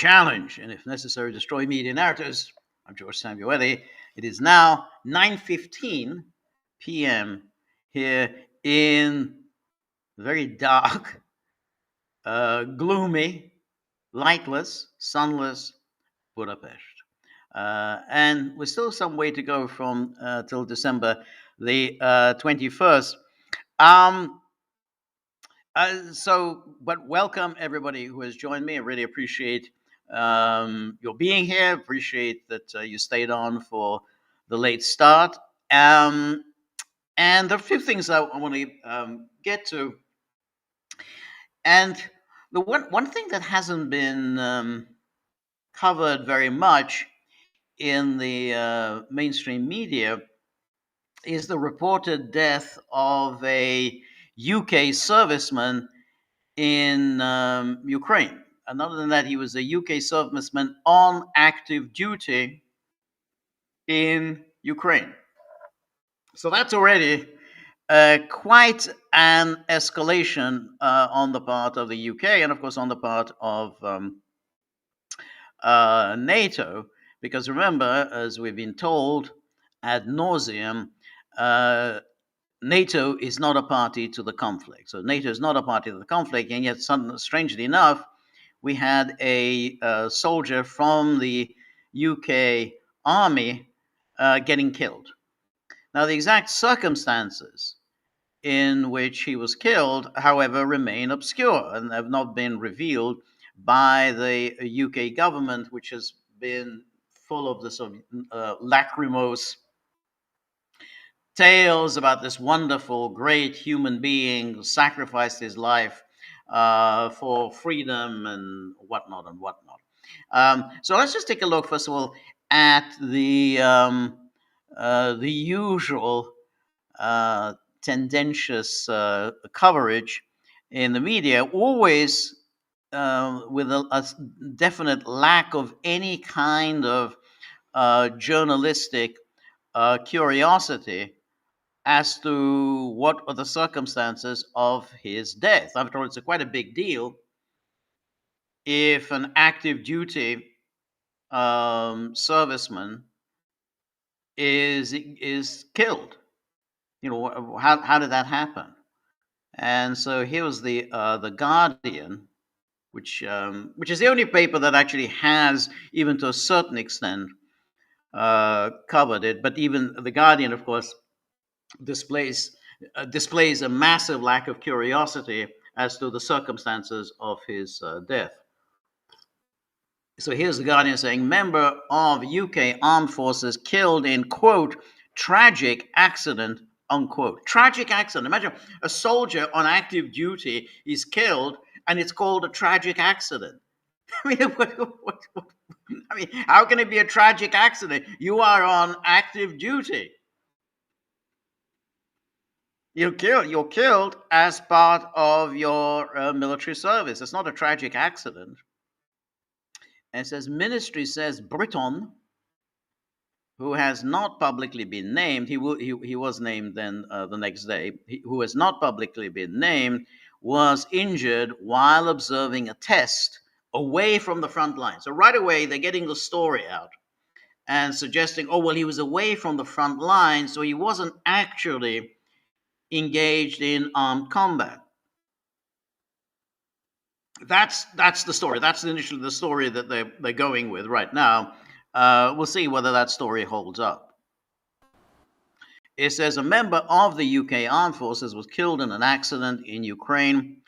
challenge and, if necessary, destroy media narratives. I'm George Samueli. It is now 9:15 p.m. here in very dark, gloomy, lightless, sunless Budapest. And we're still some way to go from till December the 21st. But welcome everybody who has joined me. I really appreciate your being here. Appreciate that you stayed on for the late start. And there are a few things I want to get to. And the one thing that hasn't been covered very much in the mainstream media is the reported death of a UK serviceman in Ukraine. And other than that, he was a UK serviceman on active duty in Ukraine. So that's already quite an escalation on the part of the UK and, of course, on the part of NATO. Because remember, as we've been told ad nauseum, NATO is not a party to the conflict. So NATO is not a party to the conflict, and yet, strangely enough, we had a soldier from the UK army getting killed. Now, the exact circumstances in which he was killed, however, remain obscure and have not been revealed by the UK government, which has been full of this lachrymose tales about this wonderful, great human being who sacrificed his life for freedom and whatnot and whatnot. So let's just take a look, first of all, at the usual tendentious coverage in the media, always with a definite lack of any kind of journalistic curiosity as to what are the circumstances of his death. After all, it's quite a big deal if an active duty serviceman is killed. You know, how did that happen? And so here was the Guardian, which is the only paper that actually has, even to a certain extent, covered it. But even the Guardian, of course, displays a massive lack of curiosity as to the circumstances of his death. So here's the Guardian saying, member of UK Armed Forces killed in, quote, tragic accident, unquote. Tragic accident. Imagine a soldier on active duty is killed and it's called a tragic accident. I mean, how can it be a tragic accident? You are on active duty. You're killed as part of your military service. It's not a tragic accident. And it says, ministry says Briton, who has not publicly been named, he was named then the next day, who has not publicly been named, was injured while observing a test away from the front line. So right away, they're getting the story out and suggesting, oh, well, he was away from the front line, so he wasn't actually engaged in armed combat. That's the story. That's initially the story that they're going with right now. We'll see whether that story holds up. It says a member of the UK Armed Forces was killed in an accident in Ukraine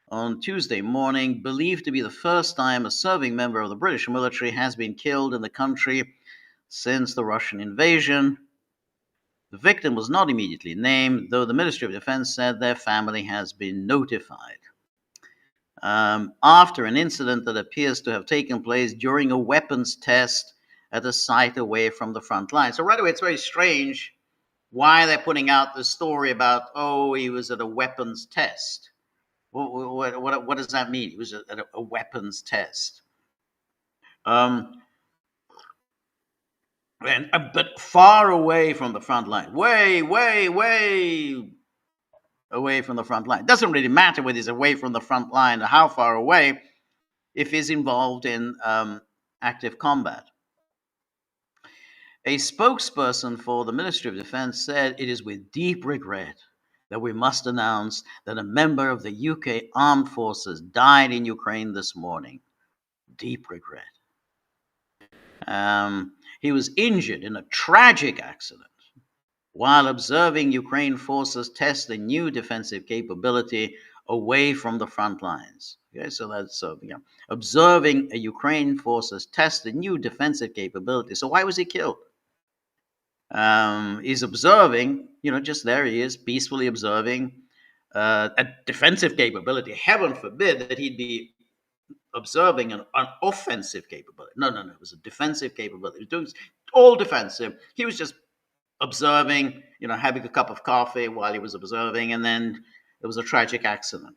on Tuesday morning, believed to be the first time a serving member of the British military has been killed in the country since the Russian invasion. The victim was not immediately named, though the Ministry of Defense said their family has been notified. After an incident that appears to have taken place during a weapons test at a site away from the front line. So right away, it's very strange why they're putting out the story about, oh, he was at a weapons test. What does that mean? He was at a weapons test. But far away from the front line. Way away from the front line. It doesn't really matter whether he's away from the front line or how far away. if he's involved in active combat. A spokesperson for the Ministry of Defense said it is with deep regret that we must announce that a member of the UK armed forces died in Ukraine this morning. Deep regret. He was injured in a tragic accident while observing Ukraine forces test a new defensive capability away from the front lines. Okay, so that's observing a Ukraine forces test a new defensive capability. So why was he killed? He's observing, just there he is, peacefully observing a defensive capability. Heaven forbid that he'd be observing an offensive capability. No, it was a defensive capability. He was doing all defensive. He was just observing, having a cup of coffee while he was observing, and then there was a tragic accident.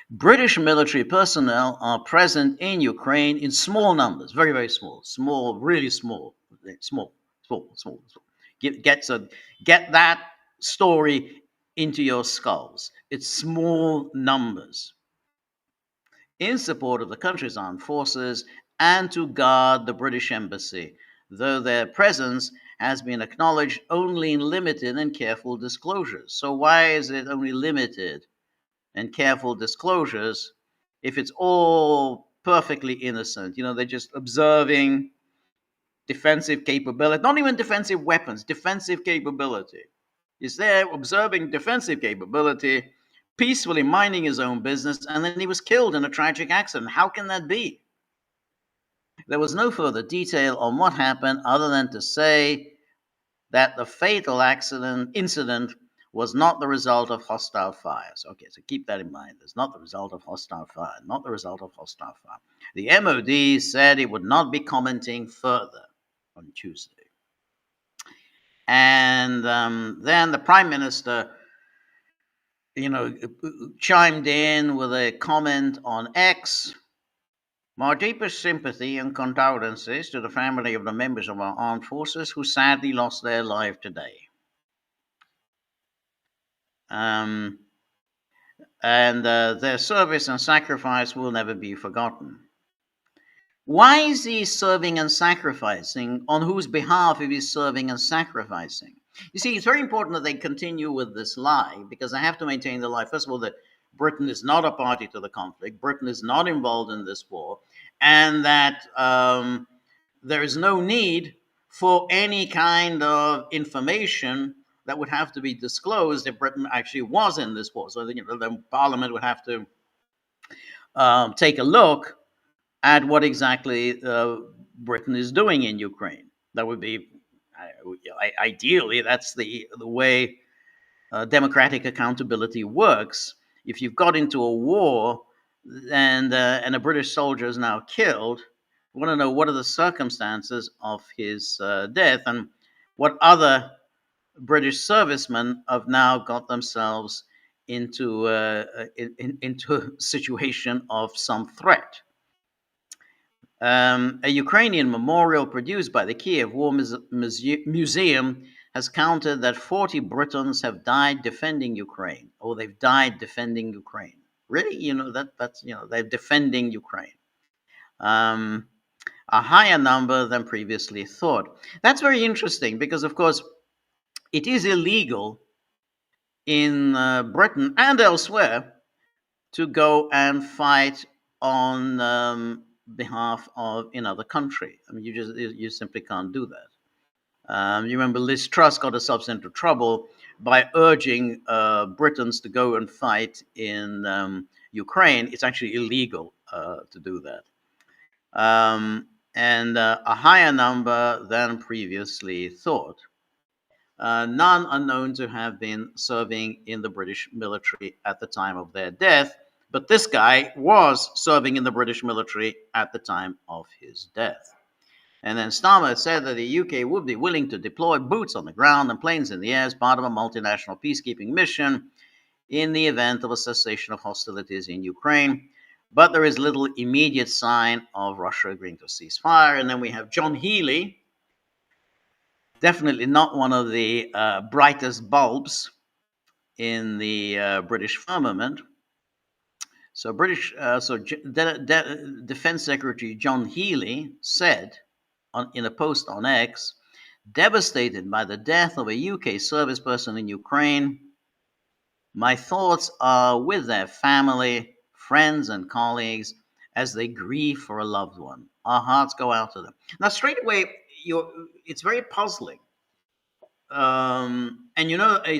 British military personnel are present in Ukraine in small numbers, very, very small, really small. Get that story into your skulls. It's small numbers in support of the country's armed forces and to guard the British embassy, though their presence has been acknowledged only in limited and careful disclosures. So why is it only limited and careful disclosures if it's all perfectly innocent? They're just observing defensive capability, not even defensive weapons, defensive capability. He's there observing defensive capability, peacefully minding his own business, and then he was killed in a tragic accident. How can that be? There was no further detail on what happened other than to say that the fatal incident was not the result of hostile fires. Okay, so keep that in mind. It's not the result of hostile fire, not the result of hostile fire. The MOD said it would not be commenting further on Tuesday. And then the Prime Minister, chimed in with a comment on X. My deepest sympathy and condolences to the family of the members of our armed forces who sadly lost their life today. And their service and sacrifice will never be forgotten. Why is he serving and sacrificing? On whose behalf is he serving and sacrificing? You see, it's very important that they continue with this lie, because they have to maintain the lie. First of all, that Britain is not a party to the conflict, Britain is not involved in this war, and that there is no need for any kind of information that would have to be disclosed if Britain actually was in this war. So the Parliament would have to take a look at what exactly Britain is doing in Ukraine. That would be, ideally, that's the way democratic accountability works. If you've got into a war and a British soldier is now killed, we want to know what are the circumstances of his death, and what other British servicemen have now got themselves into into a situation of some threat. A Ukrainian memorial produced by the Kiev War Museum has counted that 40 Britons have died defending Ukraine, or they've died defending Ukraine. Really, that's they're defending Ukraine. A higher number than previously thought. That's very interesting because, of course, it is illegal in Britain and elsewhere to go and fight on behalf of another country. I mean, you simply can't do that. You remember Liz Truss got herself into trouble by urging Britons to go and fight in Ukraine. It's actually illegal to do that. And a higher number than previously thought. None are known to have been serving in the British military at the time of their death, but this guy was serving in the British military at the time of his death. And then Starmer said that the UK would be willing to deploy boots on the ground and planes in the air as part of a multinational peacekeeping mission in the event of a cessation of hostilities in Ukraine. But there is little immediate sign of Russia agreeing to a ceasefire. And then we have John Healey, definitely not one of the brightest bulbs in the British firmament, So Defense Secretary John Healey said in a post on X, devastated by the death of a UK service person in Ukraine, my thoughts are with their family, friends, and colleagues as they grieve for a loved one. Our hearts go out to them. Now, straight away, it's very puzzling. And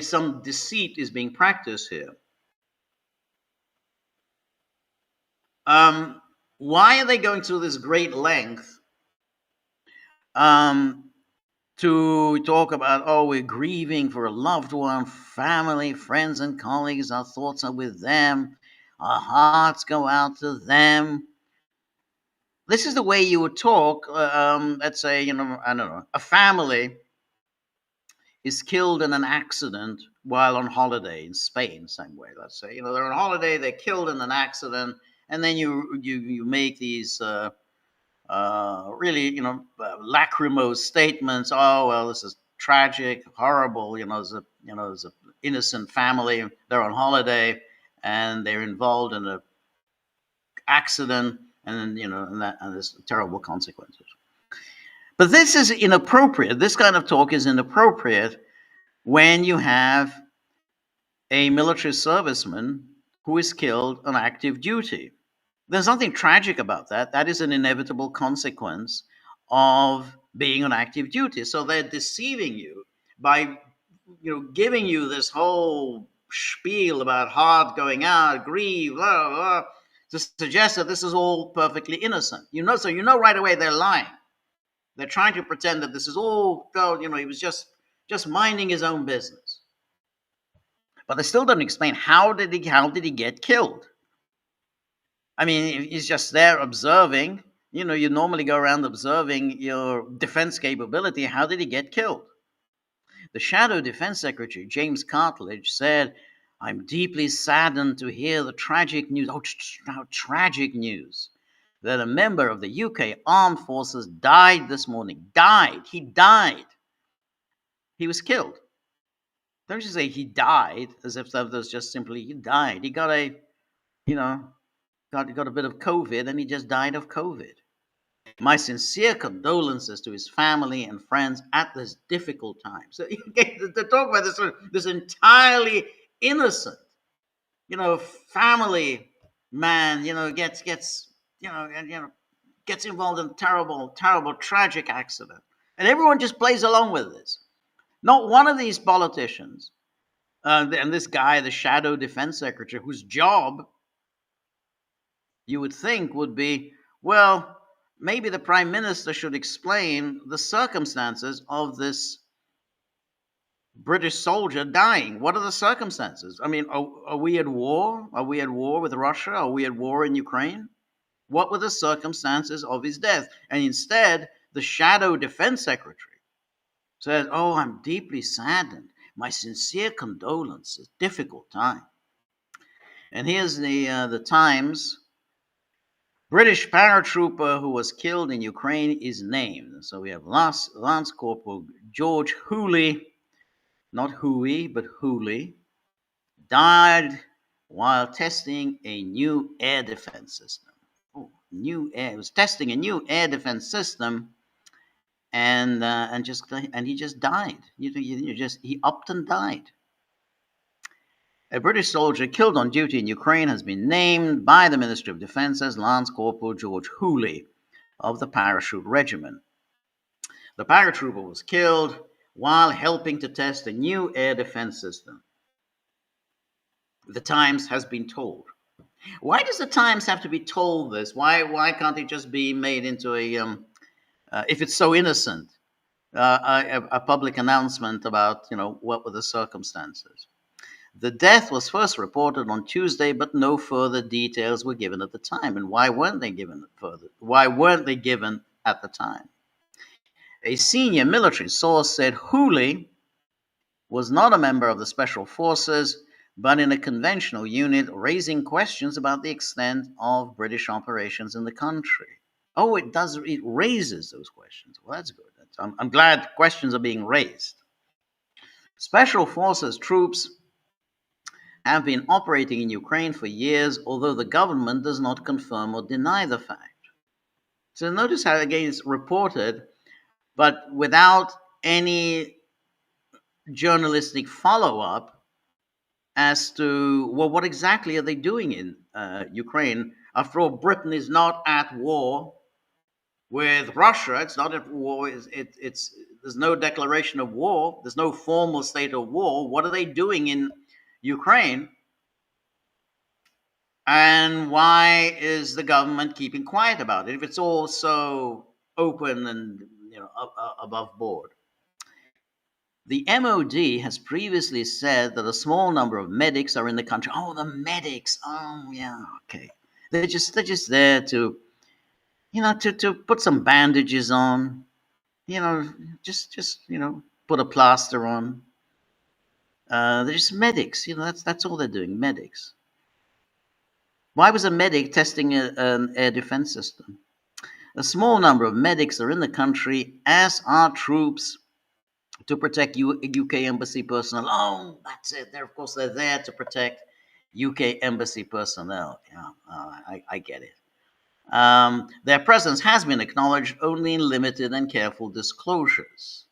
some deceit is being practiced here. Why are they going through this great length um, to talk about, oh, we're grieving for a loved one, family, friends, and colleagues. Our thoughts are with them. Our hearts go out to them. This is the way you would talk. Let's say, I don't know, a family is killed in an accident while on holiday in Spain, same way. Let's say, they're on holiday, they're killed in an accident, and then you make these really, lachrymose statements. Oh well, this is tragic, horrible. There's a innocent family. They're on holiday and they're involved in an accident, and and there's terrible consequences. But this is inappropriate. This kind of talk is inappropriate when you have a military serviceman who is killed on active duty. There's nothing tragic about that. That is an inevitable consequence of being on active duty. So they're deceiving you by, giving you this whole spiel about heart going out, grieve, blah, blah, blah, to suggest that this is all perfectly innocent. So right away they're lying. They're trying to pretend that this is all, he was just minding his own business. But they still don't explain how did he get killed. I mean, he's just there observing. You normally go around observing your defense capability. How did he get killed? The Shadow Defense Secretary, James Cartledge, said, I'm deeply saddened to hear the tragic news. Oh, how tragic news. That a member of the UK Armed Forces died this morning. Died. He died. He was killed. Don't you say he died as if that was just simply he died. He got got a bit of COVID and he just died of COVID. My sincere condolences to his family and friends at this difficult time. So to talk about this entirely innocent, family man, gets involved in terrible, terrible, tragic accident, and everyone just plays along with this. Not one of these politicians, and this guy, the Shadow Defense Secretary, whose job you would think would be, well, maybe the prime minister should explain the circumstances of this British soldier dying. What are the circumstances? I mean, are we at war? Are we at war with Russia? Are we at war in Ukraine? What were the circumstances of his death? And instead, the Shadow Defense Secretary says, oh, I'm deeply saddened. My sincere condolences. Difficult time. And here's the Times. British paratrooper who was killed in Ukraine is named. So we have Lance Corporal George Hooley, not Huey, but Hooley, died while testing a new air defense system. He was testing a new air defense system, and he just died. He upped and died. A British soldier killed on duty in Ukraine has been named by the Ministry of Defense as Lance Corporal George Hooley of the Parachute Regiment. The paratrooper was killed while helping to test a new air defense system. The Times has been told. Why does the Times have to be told this? Why can't it just be made into if it's so innocent, a public announcement about what were the circumstances? The death was first reported on Tuesday, but no further details were given at the time. And why weren't they given further? Why weren't they given at the time? A senior military source said Hooley was not a member of the Special Forces, but in a conventional unit, raising questions about the extent of British operations in the country. Oh, it raises those questions. Well, that's good. I'm glad questions are being raised. Special Forces troops have been operating in Ukraine for years, although the government does not confirm or deny the fact. So notice how again it's reported, but without any journalistic follow up as to, well, what exactly are they doing in Ukraine? After all, Britain is not at war with Russia. It's not at war. It's there's no declaration of war. There's no formal state of war. What are they doing in Ukraine? And why is the government keeping quiet about it if it's all so open and above board? The MOD has previously said that a small number of medics are in the country. Oh, the medics. Oh, yeah, okay. They're just there to to put some bandages on. Just put a plaster on. They're just medics. That's all they're doing. Medics. Why was a medic testing an air defense system? A small number of medics are in the country, as are troops to protect UK embassy personnel. Oh, that's it. Of course, they're there to protect UK embassy personnel. Yeah, I get it. Their presence has been acknowledged only in limited and careful disclosures.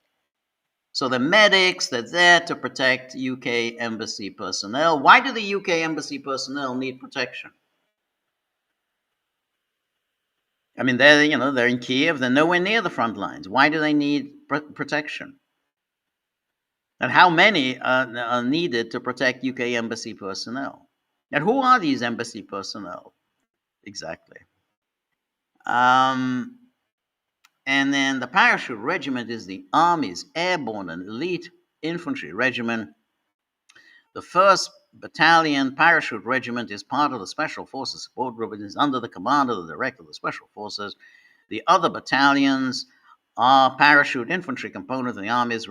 So the medics, they're there to protect UK embassy personnel. Why do the UK embassy personnel need protection? I mean, they're in Kiev. They're nowhere near the front lines. Why do they need protection? And how many are needed to protect UK embassy personnel? And who are these embassy personnel exactly? And then the parachute regiment is the Army's airborne and elite infantry regiment. The 1st Battalion Parachute Regiment is part of the Special Forces Support Group and is under the command of the Director of the Special Forces. The other battalions are Parachute Infantry component of the Army's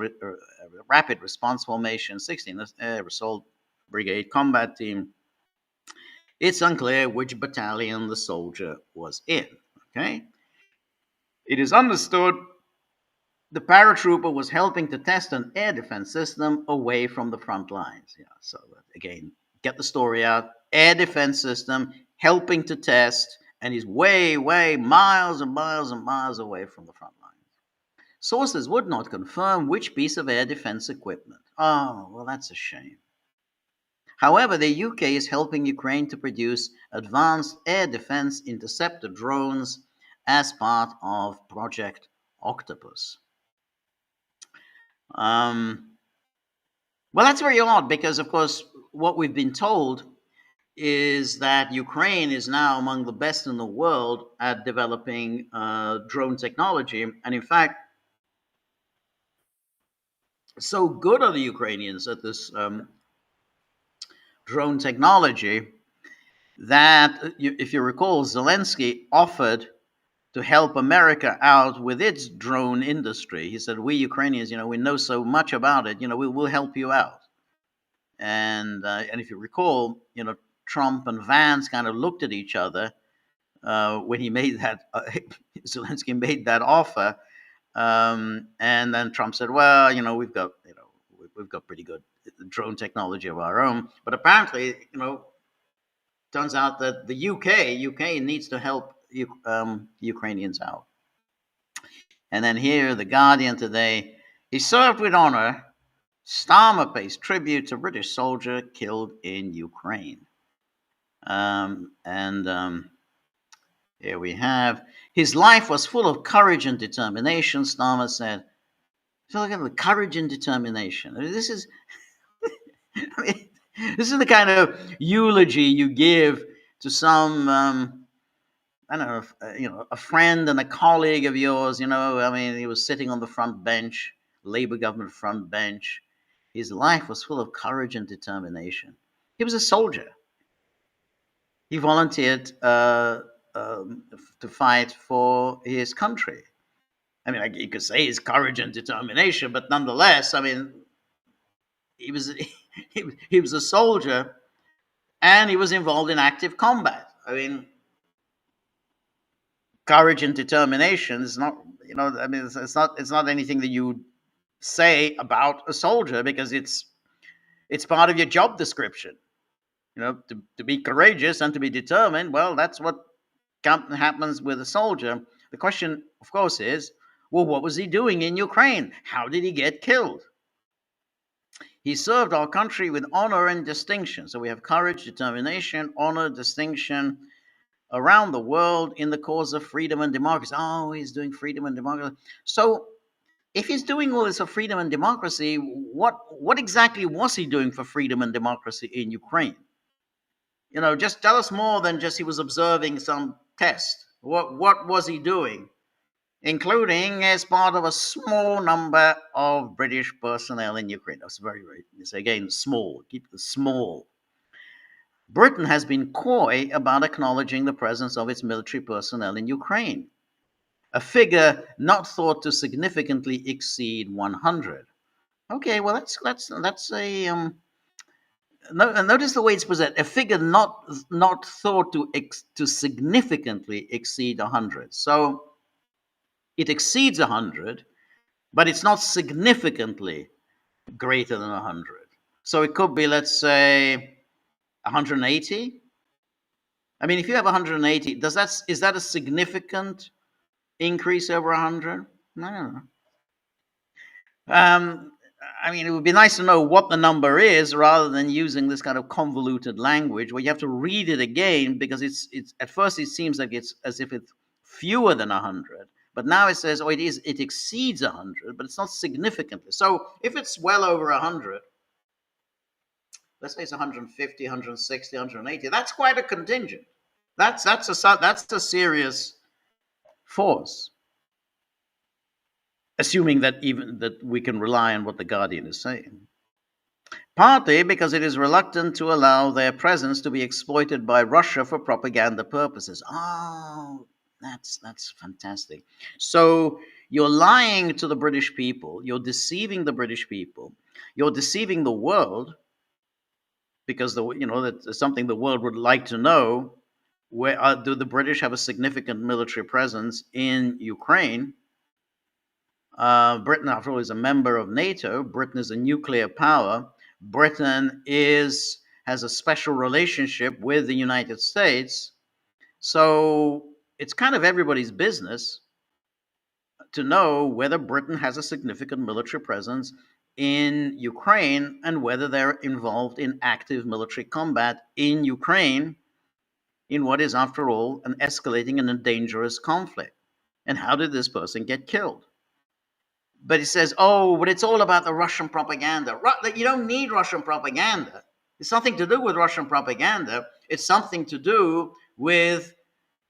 Rapid Response Formation, 16th Air Assault Brigade Combat Team. It's unclear which battalion the soldier was in. Okay? It is understood the paratrooper was helping to test an air defense system away from the front lines. Yeah, so again, get the story out. Air defense system helping to test, and he's way, way miles and miles and miles away from the front lines. Sources would not confirm which piece of air defense equipment. Oh, well, that's a shame. However, the UK is helping Ukraine to produce advanced air defense interceptor drones as part of Project Octopus. Well, that's very odd because, of course, what we've been told is that Ukraine is now among the best in the world at developing drone technology. And in fact, so good are the Ukrainians at this drone technology that, if you recall, Zelensky offered to help America out with its drone industry. He said, we Ukrainians, we know so much about it, we'll help you out. And if you recall, Trump and Vance kind of looked at each other when he made that, Zelensky made that offer. And then Trump said, well, we've got pretty good drone technology of our own. But apparently, turns out that the UK needs to help Ukrainians out. And then here, The Guardian today, he served with honor. Starmer pays tribute to British soldier killed in Ukraine. Here we have, his life was full of courage and determination, Starmer said. So look at the courage and determination. I mean, this is the kind of eulogy you give to some, I don't know, a friend and a colleague of yours. He was sitting on the front bench, Labour government front bench. His life was full of courage and determination. He was a soldier. He volunteered to fight for his country. I mean, you could say his courage and determination, but nonetheless, I mean, he was he was a soldier, and he was involved in active combat. I mean, courage and determination is not, it's not anything that you say about a soldier because it's part of your job description. To be courageous and to be determined. Well, that's what happens with a soldier. The question, of course, is, well, what was he doing in Ukraine? How did he get killed? He served our country with honor and distinction. So we have courage, determination, honor, distinction around the world in the cause of freedom and democracy. Oh, he's doing freedom and democracy. So if he's doing all this for freedom and democracy, what exactly was he doing for freedom and democracy in Ukraine? Just tell us more than just he was observing some test. What was he doing? Including as part of a small number of British personnel in Ukraine. That's very, very, it's again, small. Keep it small. Britain has been coy about acknowledging the presence of its military personnel in Ukraine, a figure not thought to significantly exceed 100. Okay, well, that's a notice the way it's presented. A figure not thought to significantly exceed 100. So it exceeds 100, but it's not significantly greater than 100. So it could be, let's say, 180. I mean, if you have 180, is that a significant increase over 100? No. I mean, it would be nice to know what the number is rather than using this kind of convoluted language where you have to read it again, because it's at first it seems like it's as if it's fewer than 100, but now it says, oh, it exceeds 100, but it's not significantly. So if it's well over 100, let's say it's 150, 160, 180, that's quite a contingent. That's a serious force, assuming that we can rely on what the Guardian is saying. Partly because it is reluctant to allow their presence to be exploited by Russia for propaganda purposes. Oh, that's fantastic. So you're lying to the British people, you're deceiving the British people, you're deceiving the world, because that's something the world would like to know. Where do the British have a significant military presence in Ukraine? Britain, after all, is a member of NATO. Britain is a nuclear power. Britain has a special relationship with the United States. So it's kind of everybody's business to know whether Britain has a significant military presence in Ukraine and whether they're involved in active military combat in Ukraine, in what is, after all, an escalating and a dangerous conflict. And how did this person get killed? But he says, oh, but it's all about the Russian propaganda. You don't need Russian propaganda. It's nothing to do with Russian propaganda. It's something to do with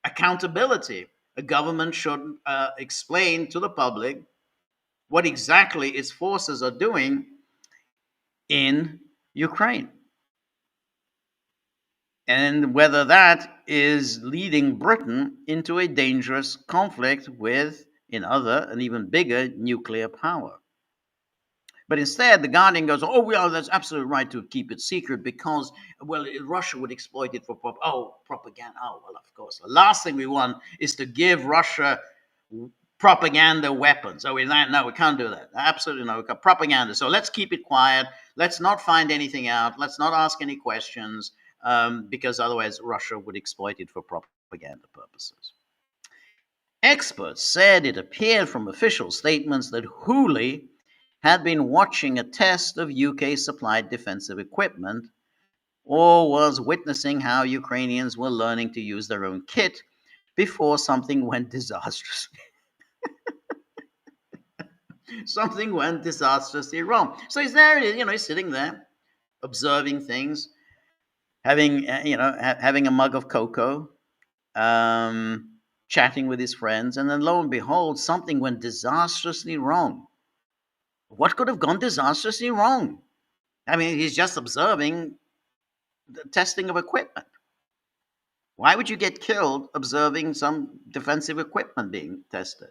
accountability. A government should explain to the public what exactly its forces are doing in Ukraine, and whether that is leading Britain into a dangerous conflict with another and even bigger nuclear power. But instead, the Guardian goes, oh, well, that's absolutely right to keep it secret because, well, Russia would exploit it for propaganda. Oh, well, of course. The last thing we want is to give Russia propaganda weapons. Oh, no, we can't do that. Absolutely no. Propaganda. So let's keep it quiet. Let's not find anything out. Let's not ask any questions, because otherwise Russia would exploit it for propaganda purposes. Experts said it appeared from official statements that Hooley had been watching a test of UK-supplied defensive equipment, or was witnessing how Ukrainians were learning to use their own kit before something went disastrously. Something went disastrously wrong. So he's there, he's sitting there, observing things, having a mug of cocoa, chatting with his friends, and then lo and behold, something went disastrously wrong. What could have gone disastrously wrong? I mean, he's just observing the testing of equipment. Why would you get killed observing some defensive equipment being tested?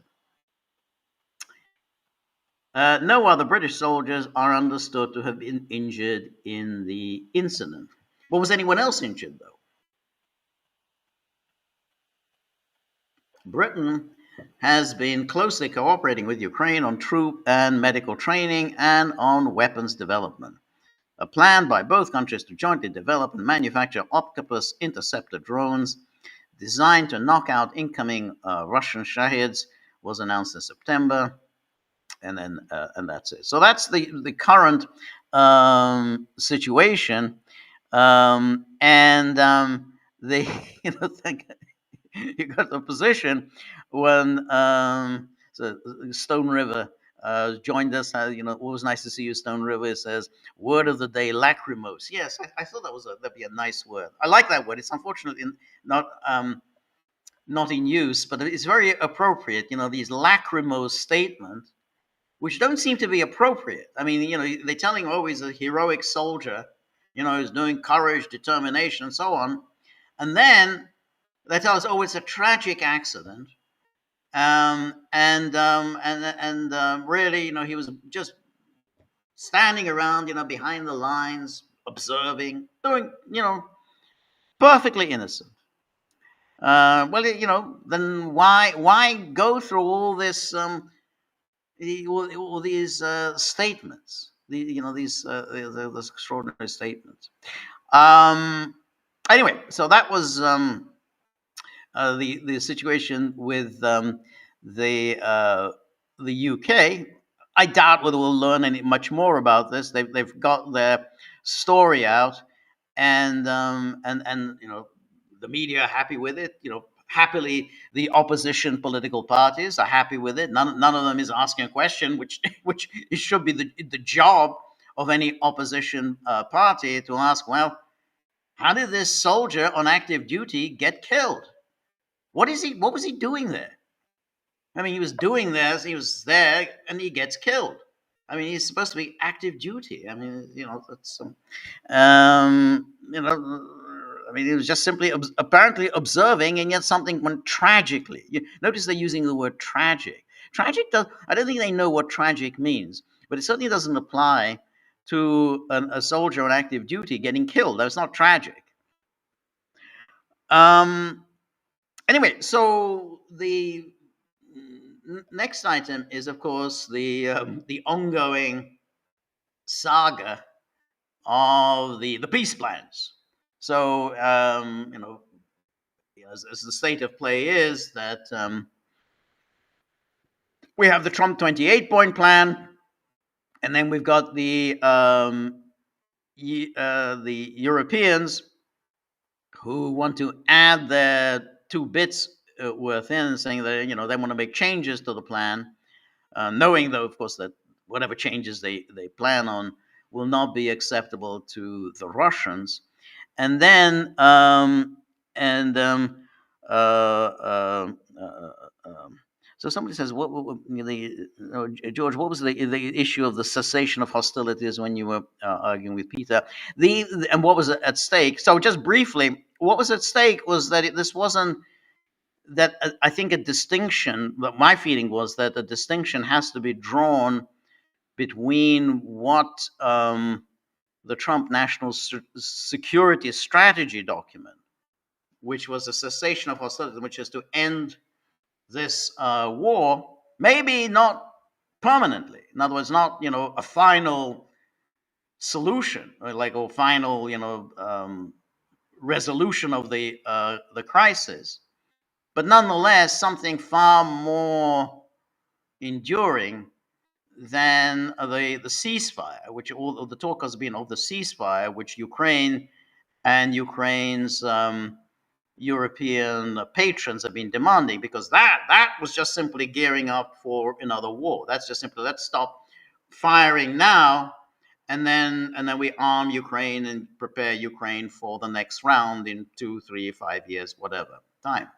No other British soldiers are understood to have been injured in the incident. Well, was anyone else injured, though? Britain has been closely cooperating with Ukraine on troop and medical training and on weapons development. a plan by both countries to jointly develop and manufacture octopus interceptor drones designed to knock out incoming Russian Shahids was announced in September, and that's it. So that's the current situation, and they think you got the position when so Stone River joined us. Always nice to see you, Stone River. It says, word of the day, lachrymose. Yes, I thought that'd be a nice word. I like that word. It's unfortunately not in use, but it's very appropriate. These lachrymose statements, which don't seem to be appropriate. I mean, they're telling him, oh, he's a heroic soldier, he's doing courage, determination, and so on. And then they tell us, oh, it's a tragic accident. Really, he was just standing around, behind the lines, observing, doing, perfectly innocent. Then why go through all this, all these statements, these extraordinary statements? Anyway, so that was the situation with the UK. I doubt whether we'll learn any much more about this. They've got their story out, and the media are happy with it. Happily, the opposition political parties are happy with it. None of them is asking a question, which it should be the job of any opposition party to ask. Well, how did this soldier on active duty get killed? What was he doing there? I mean, he was doing this, he was there, and he gets killed. I mean, he's supposed to be active duty. I mean, that's I mean, he was just simply apparently observing, and yet something went tragically. Notice they're using the word tragic. I don't think they know what tragic means, but it certainly doesn't apply to a soldier on active duty getting killed. That's not tragic. Anyway, so the next item is, of course, the ongoing saga of the peace plans. So, as the state of play is that we have the Trump 28-point plan, and then we've got the Europeans who want to add their 2 bits worth in, saying that they want to make changes to the plan, knowing though, of course, that whatever changes they plan on will not be acceptable to the Russians. And then so somebody says, George, what was the issue of the cessation of hostilities when you were arguing with Peter? And what was at stake? So just briefly, what was at stake was that this wasn't that. I think a distinction. My feeling was that a distinction has to be drawn between what the Trump National Security Strategy document, which was a cessation of hostilities, which is to end this war, maybe not permanently. In other words, not a final solution, or like a final resolution of the crisis, but nonetheless something far more enduring than the ceasefire, which all of the talk has been of the ceasefire, which Ukraine and Ukraine's European patrons have been demanding, because that was just simply gearing up for another war. That's just simply, let's stop firing now, and then we arm Ukraine and prepare Ukraine for the next round in 2, 3, 5 years, whatever time.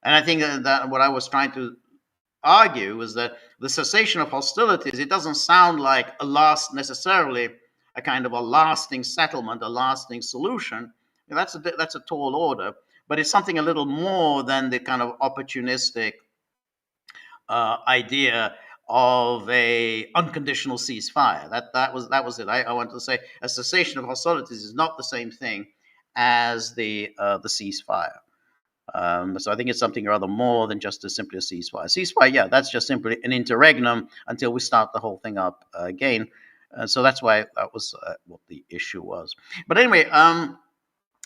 And I think that what I was trying to argue was that the cessation of hostilities, it doesn't sound like necessarily a kind of a lasting settlement, a lasting solution. That's a tall order, but it's something a little more than the kind of opportunistic idea of a unconditional ceasefire. That was it. I wanted to say a cessation of hostilities is not the same thing as the ceasefire. So I think it's something rather more than just simply a ceasefire. Ceasefire, yeah, that's just simply an interregnum until we start the whole thing up again. So that's why that was what the issue was. But anyway,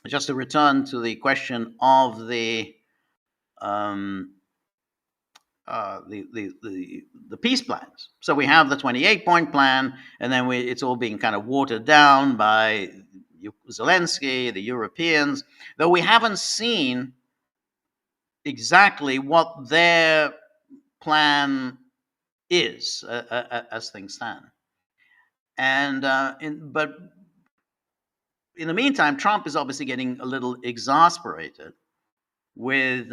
just to return to the question of um, the peace plans. So we have the 28-point plan, and then it's all being kind of watered down by Zelensky, the Europeans, though we haven't seen exactly what their plan is as things stand. And but in the meantime, Trump is obviously getting a little exasperated with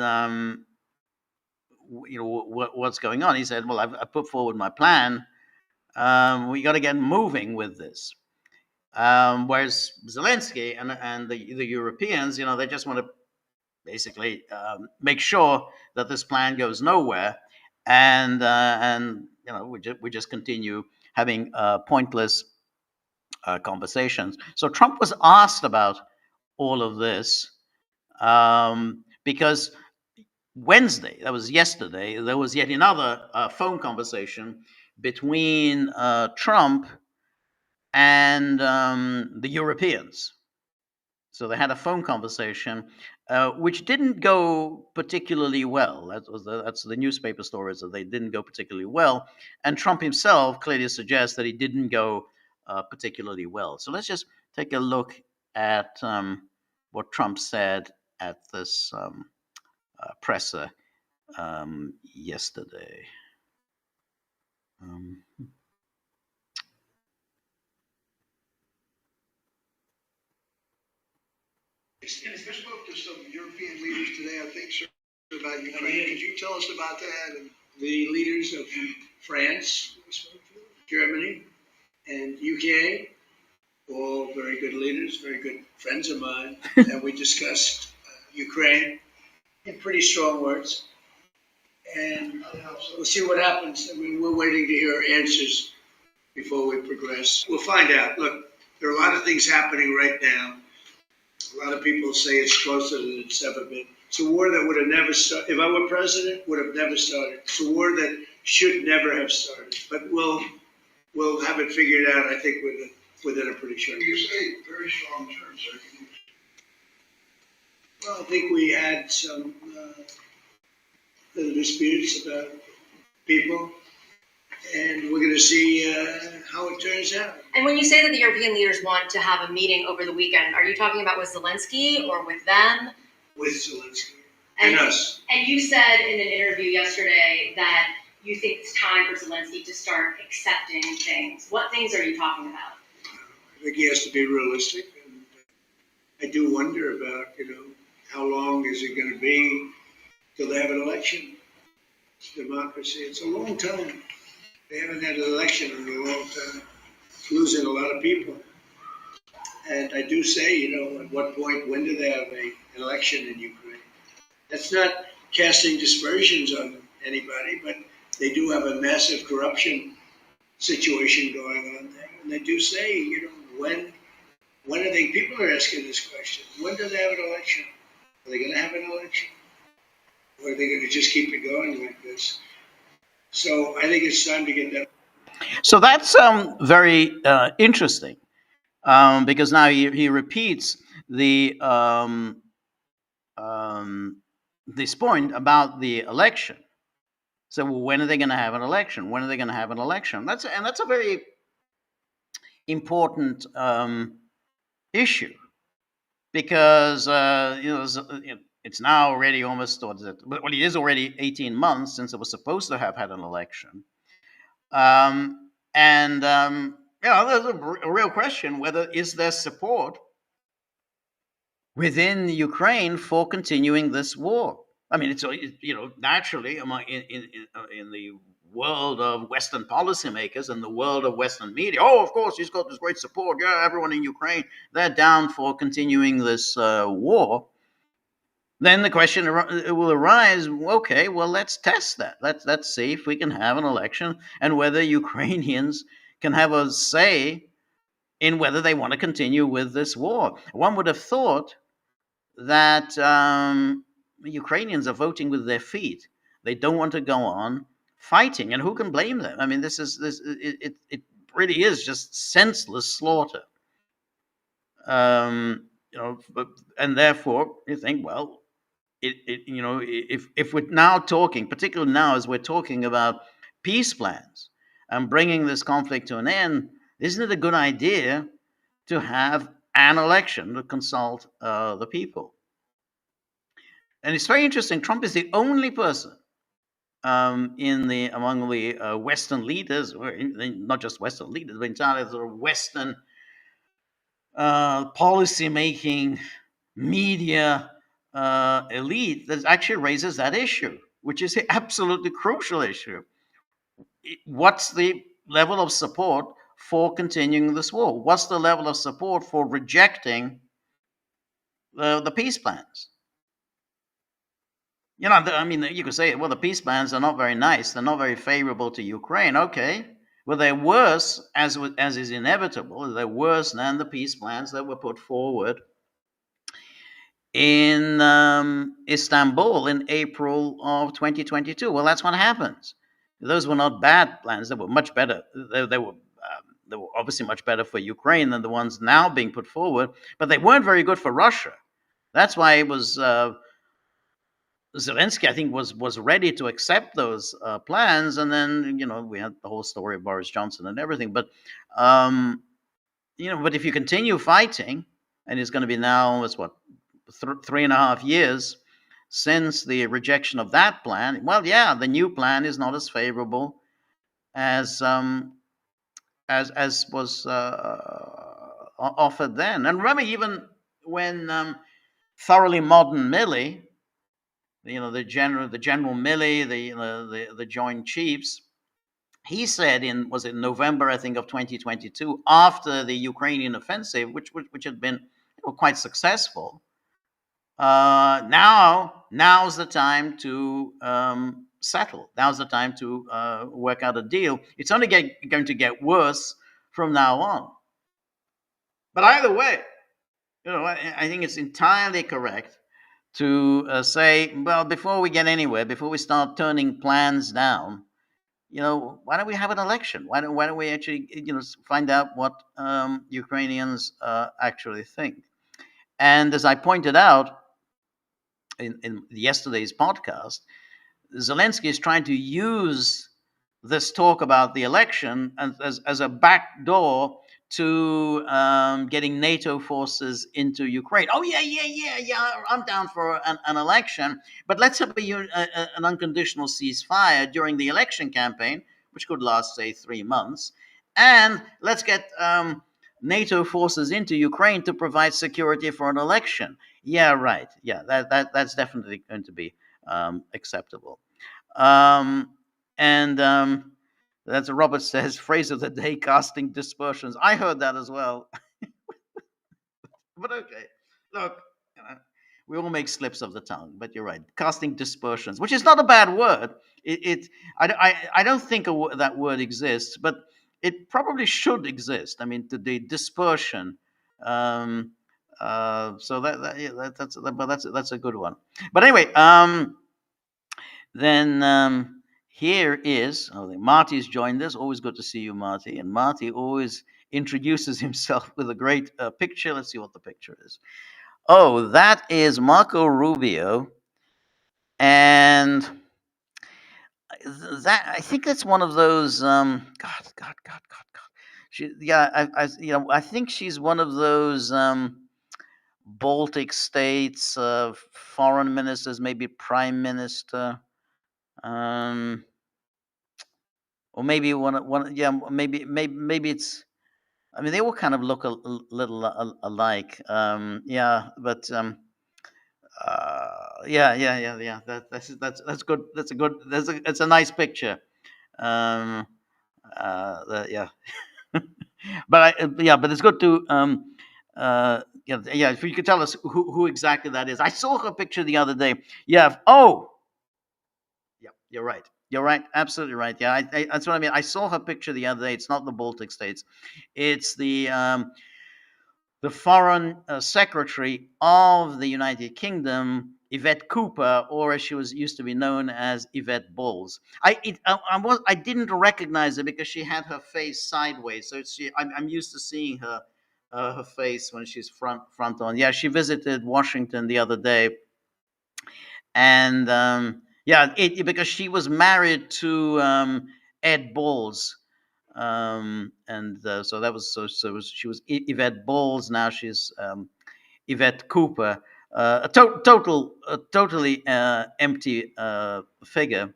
what's going on. He said, "Well, I've put forward my plan. We got to get moving with this." Whereas Zelensky and the Europeans, they just want to basically make sure that this plan goes nowhere, and we just continue having pointless conversations. So Trump was asked about all of this because Wednesday, that was yesterday, there was yet another phone conversation between Trump and the Europeans. So they had a phone conversation, which didn't go particularly well. That's the newspaper stories, that they didn't go particularly well. And Trump himself clearly suggests that he didn't go particularly well. So let's just take a look at what Trump said at this presser yesterday. And I spoke to some European leaders today, I think, sir, about Ukraine. Could you tell us about that? And the leaders of France, Germany, and UK, all very good leaders, very good friends of mine. And we discussed Ukraine in pretty strong words. And we'll see what happens. I mean, we're waiting to hear answers before we progress. We'll find out. Look, there are a lot of things happening right now. A lot of people say it's closer than it's ever been. It's a war that would have never started. If I were president, would have never started. It's a war that should never have started. But we'll have it figured out, I think, within a pretty short time. You say very strong terms, sir. Well, I think we had some little disputes about people, and we're going to see how it turns out. And when you say that the European leaders want to have a meeting over the weekend, are you talking about with Zelensky or with them? With Zelensky and us. And you said in an interview yesterday that you think it's time for Zelensky to start accepting things. What things are you talking about? I think he has to be realistic. And I do wonder about, how long is it going to be till they have an election? It's democracy. It's a long time. They haven't had an election in a long time. It's losing a lot of people. And I do say, at what point, when do they have an election in Ukraine? That's not casting dispersions on anybody, but they do have a massive corruption situation going on there. And they do say, when are they, people are asking this question, when do they have an election? Are they going to have an election? Or are they going to just keep it going like this? So I think it's time to get that. So that's very interesting, because now he repeats the this point about the election. So when are they going to have an election? When are they going to have an election? That's a very important issue, because it's now already almost, well, it is already 18 months since it was supposed to have had an election. There's a real question whether is there support within Ukraine for continuing this war. I mean, it's naturally in the world of Western policymakers and the world of Western media. Oh, of course, he's got this great support. Yeah, everyone in Ukraine, they're down for continuing this war. Then the question will arise, okay, well, let's test that. Let's see if we can have an election and whether Ukrainians can have a say in whether they want to continue with this war. One would have thought that the Ukrainians are voting with their feet. They don't want to go on fighting, and who can blame them? I mean, really is just senseless slaughter. And therefore you think, well, if we're now talking, particularly now as we're talking about peace plans and bringing this conflict to an end, isn't it a good idea to have an election to consult the people? And it's very interesting. Trump is the only person in the among the Western leaders, or not just Western leaders, but entirely sort of Western policy making media elite that actually raises that issue, which is an absolutely crucial issue. What's the level of support for continuing this war? What's the level of support for rejecting the peace plans? I mean, you could say, well, the peace plans are not very nice. They're not very favorable to Ukraine. Okay. Well, they're worse, as is inevitable, they're worse than the peace plans that were put forward in Istanbul in April of 2022. Well, that's what happens. Those were not bad plans. They were much better. They were obviously much better for Ukraine than the ones now being put forward, but they weren't very good for Russia. That's why it was Zelensky, I think, was ready to accept those plans, and then we had the whole story of Boris Johnson and everything. But but if you continue fighting, and it's going to be now, it's what, 3.5 years since the rejection of that plan. Well, yeah, the new plan is not as favorable as was offered then. And remember, even when thoroughly modern Milley, the General Milley, the Joint Chiefs, he said was it November, I think, of 2022, after the Ukrainian offensive, which had been quite successful. Now's the time to settle. Now's the time to work out a deal. It's only going to get worse from now on. But either way, I think it's entirely correct to say, well, before we get anywhere, before we start turning plans down, why don't we have an election? Why don't we actually, find out what Ukrainians actually think? And as I pointed out in yesterday's podcast, Zelensky is trying to use this talk about the election as a backdoor to getting NATO forces into Ukraine. Oh, yeah, I'm down for an election, but let's have an unconditional ceasefire during the election campaign, which could last, say, 3 months, and let's get NATO forces into Ukraine to provide security for an election. Yeah, right. Yeah, that's definitely going to be acceptable. And that's what Robert says, phrase of the day, casting dispersions. I heard that as well. But okay, look, we all make slips of the tongue, but you're right. Casting dispersions, which is not a bad word. I don't think that word exists, but it probably should exist. I mean, the dispersion. So that's a good one. But anyway, then here is Marty's joined us. Always good to see you, Marty. And Marty always introduces himself with a great picture. Let's see what the picture is. Oh, that is Marco Rubio, and that I think that's one of those. God. I think she's one of those Baltic states foreign ministers, maybe prime minister. Or maybe maybe it's. I mean, they all kind of look a little alike. But yeah. That's good. It's a nice picture. Yeah. But it's good to If you could tell us who exactly that is. I saw her picture the other day. Yeah. Oh. Yeah. You're right. You're right. Absolutely right. Yeah. That's what I mean. I saw her picture the other day. It's not the Baltic states. It's the foreign secretary of the United Kingdom Yvette Cooper, or as she was used to be known as Yvette Bowles. I didn't recognize her because she had her face sideways, so I'm used to seeing her face when she's front on. Yeah, she visited Washington the other day, and yeah, because she was married to Ed Bowles, and so that was she was Yvette Bowles. Now she's Yvette Cooper, a totally empty figure.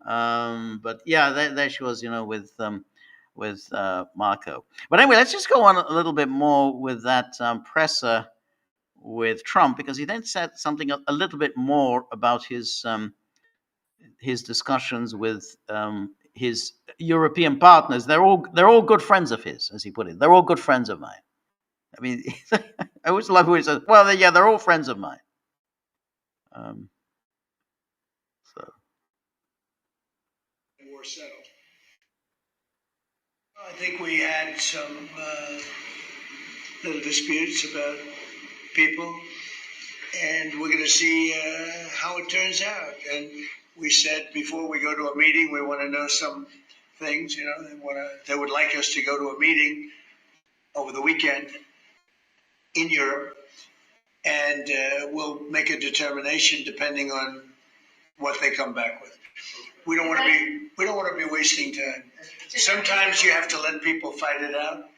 But yeah, there she was, with Marco. But anyway, let's just go on a little bit more with that presser with Trump, because he then said something a little bit more about his discussions with his European partners. They're all good friends of his, as he put it. They're all good friends of mine. I mean, I always love when he says, "Well, yeah, they're all friends of mine." Um, so War settled. I think we had some little disputes about people, and we're going to see how it turns out. And we said before we go to a meeting, we want to know some things. They would like us to go to a meeting over the weekend in Europe, and we'll make a determination depending on what they come back with. We don't want to be wasting time. Sometimes you have to let people fight it out,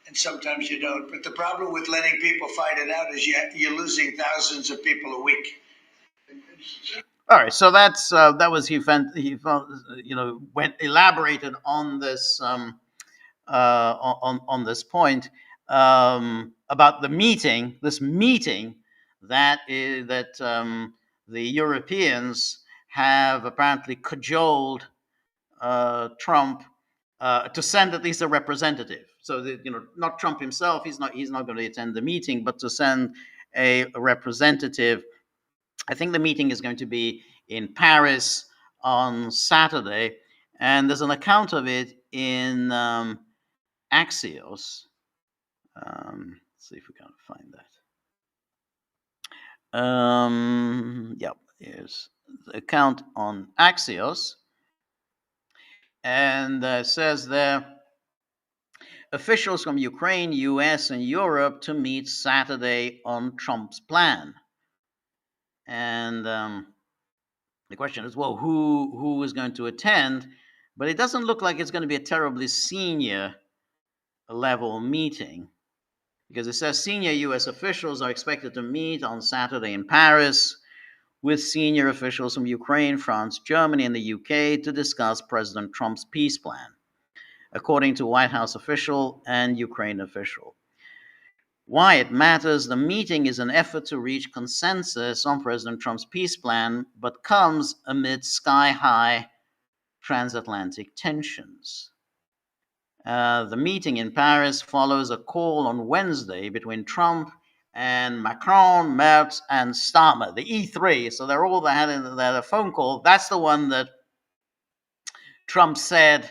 and sometimes you don't. But the problem with letting people fight it out is you're losing thousands of people a week. all right, so that was went elaborated on this on this point about this meeting that the Europeans have apparently cajoled Trump to send at least a representative. So that, not Trump himself, he's not going to attend the meeting, but to send a representative. I think the meeting is going to be in Paris on Saturday, and there's an account of it in Axios. Let's see if we can find that. Yeah, here's the account on Axios, and says there, officials from Ukraine, US, and Europe to meet Saturday on Trump's plan. And the question is, well, who is going to attend? But it doesn't look like it's going to be a terribly senior level meeting, because it says senior US officials are expected to meet on Saturday in Paris with senior officials from Ukraine, France, Germany, and the UK to discuss President Trump's peace plan, according to White House official and Ukraine official. Why it matters: the meeting is an effort to reach consensus on President Trump's peace plan, but comes amid sky-high transatlantic tensions. The meeting in Paris follows a call on Wednesday between Trump and Macron, Merz, and Starmer, the E3. So they're all had a phone call. That's the one that Trump said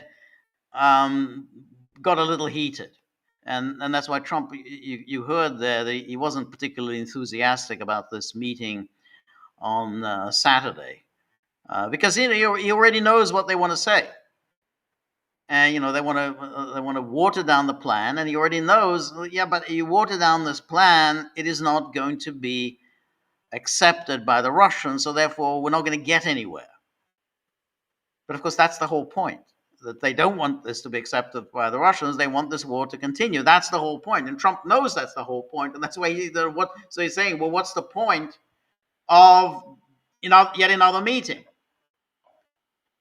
got a little heated. And that's why Trump, you heard there, that he wasn't particularly enthusiastic about this meeting on Saturday, because he already knows what they want to say. And they want to water down the plan, and he already knows. Yeah, but you water down this plan, it is not going to be accepted by the Russians, so therefore we're not going to get anywhere. But of course, that's the whole point. That they don't want this to be accepted by the Russians. They want this war to continue. That's the whole point, and Trump knows that's the whole point, and that's why So he's saying, well, what's the point of yet another meeting?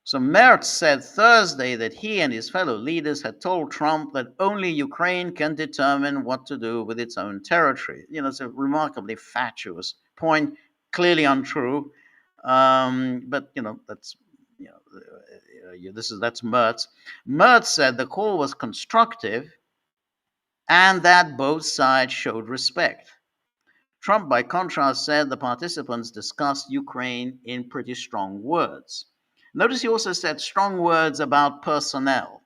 So Merz said Thursday that he and his fellow leaders had told Trump that only Ukraine can determine what to do with its own territory. It's a remarkably fatuous point, clearly untrue. But that's that's Merz. Merz said the call was constructive and that both sides showed respect. Trump, by contrast, said the participants discussed Ukraine in pretty strong words. Notice he also said strong words about personnel.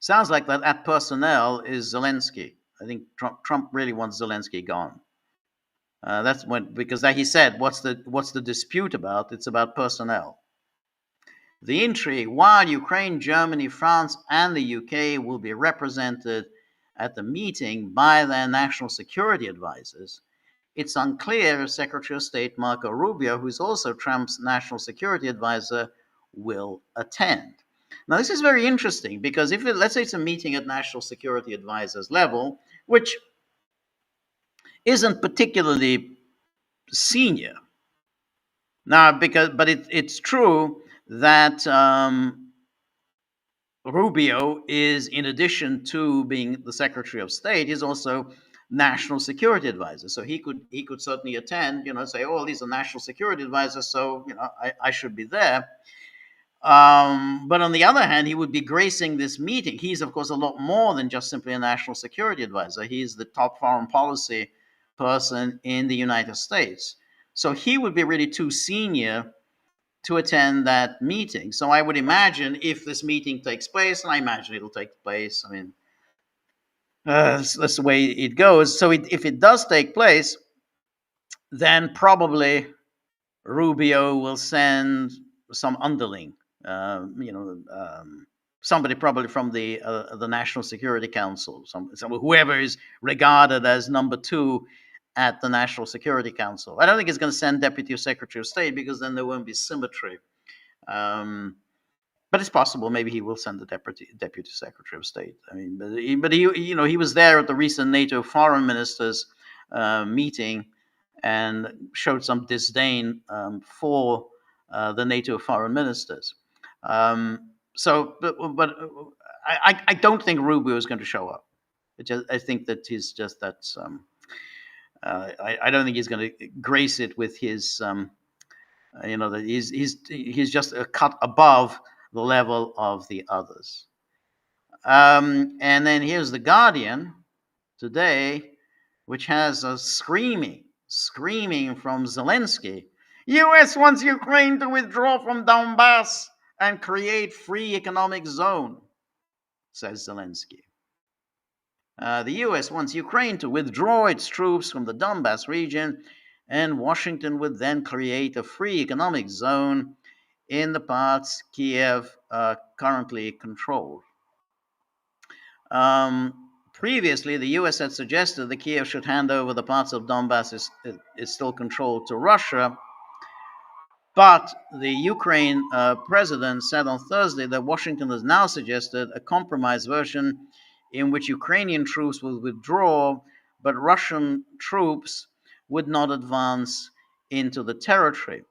Sounds like that personnel is Zelensky. I think Trump really wants Zelensky gone. That's when, because he said, what's the dispute about? It's about personnel. The intrigue, while Ukraine, Germany, France, and the UK will be represented at the meeting by their national security advisors, it's unclear if Secretary of State Marco Rubio, who's also Trump's national security advisor, will attend. Now, this is very interesting because let's say it's a meeting at national security advisors level, which isn't particularly senior. Now, it's true that Rubio is, in addition to being the Secretary of State, is also national security advisor. So he could certainly attend, say, oh, these are national security advisors, so I should be there. But on the other hand, he would be gracing this meeting. He's, of course, a lot more than just simply a national security advisor. He's the top foreign policy person in the United States. So he would be really too senior to attend that meeting. So I would imagine if this meeting takes place, and I imagine it'll take place, I mean, that's the way it goes. So if it does take place, then probably Rubio will send some underling, somebody probably from the National Security Council, whoever is regarded as number two at the National Security Council. I don't think it's going to send Deputy Secretary of State because then there won't be symmetry. But it's possible maybe he will send the deputy secretary of state. I mean, but he was there at the recent NATO foreign ministers meeting and showed some disdain for the NATO foreign ministers. But I don't think Rubio is going to show up. I think that he's just that. I don't think he's going to grace it with his. That he's just a cut above the level of the others. And then here's the Guardian today, which has a screaming from Zelensky. U.S. wants Ukraine to withdraw from Donbass and create free economic zone, says Zelensky. The U.S. wants Ukraine to withdraw its troops from the Donbass region, and Washington would then create a free economic zone in the parts Kiev currently controls. Previously, the U.S. had suggested that Kiev should hand over the parts of Donbass is still controlled to Russia, but the Ukraine president said on Thursday that Washington has now suggested a compromise version in which Ukrainian troops will withdraw, but Russian troops would not advance into the territory.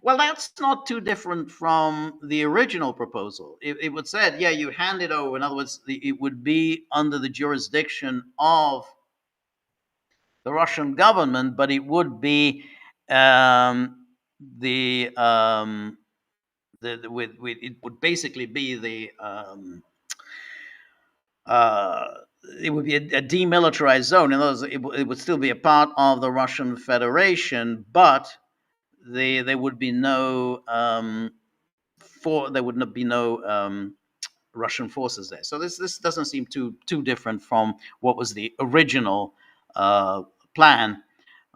Well, that's not too different from the original proposal. It would said, yeah, you hand it over. In other words, it would be under the jurisdiction of the Russian government, but it would be it would basically be it would be a demilitarized zone. In other words, it would still be a part of the Russian Federation, but there would be no Russian forces there. So this doesn't seem too different from what was the original plan.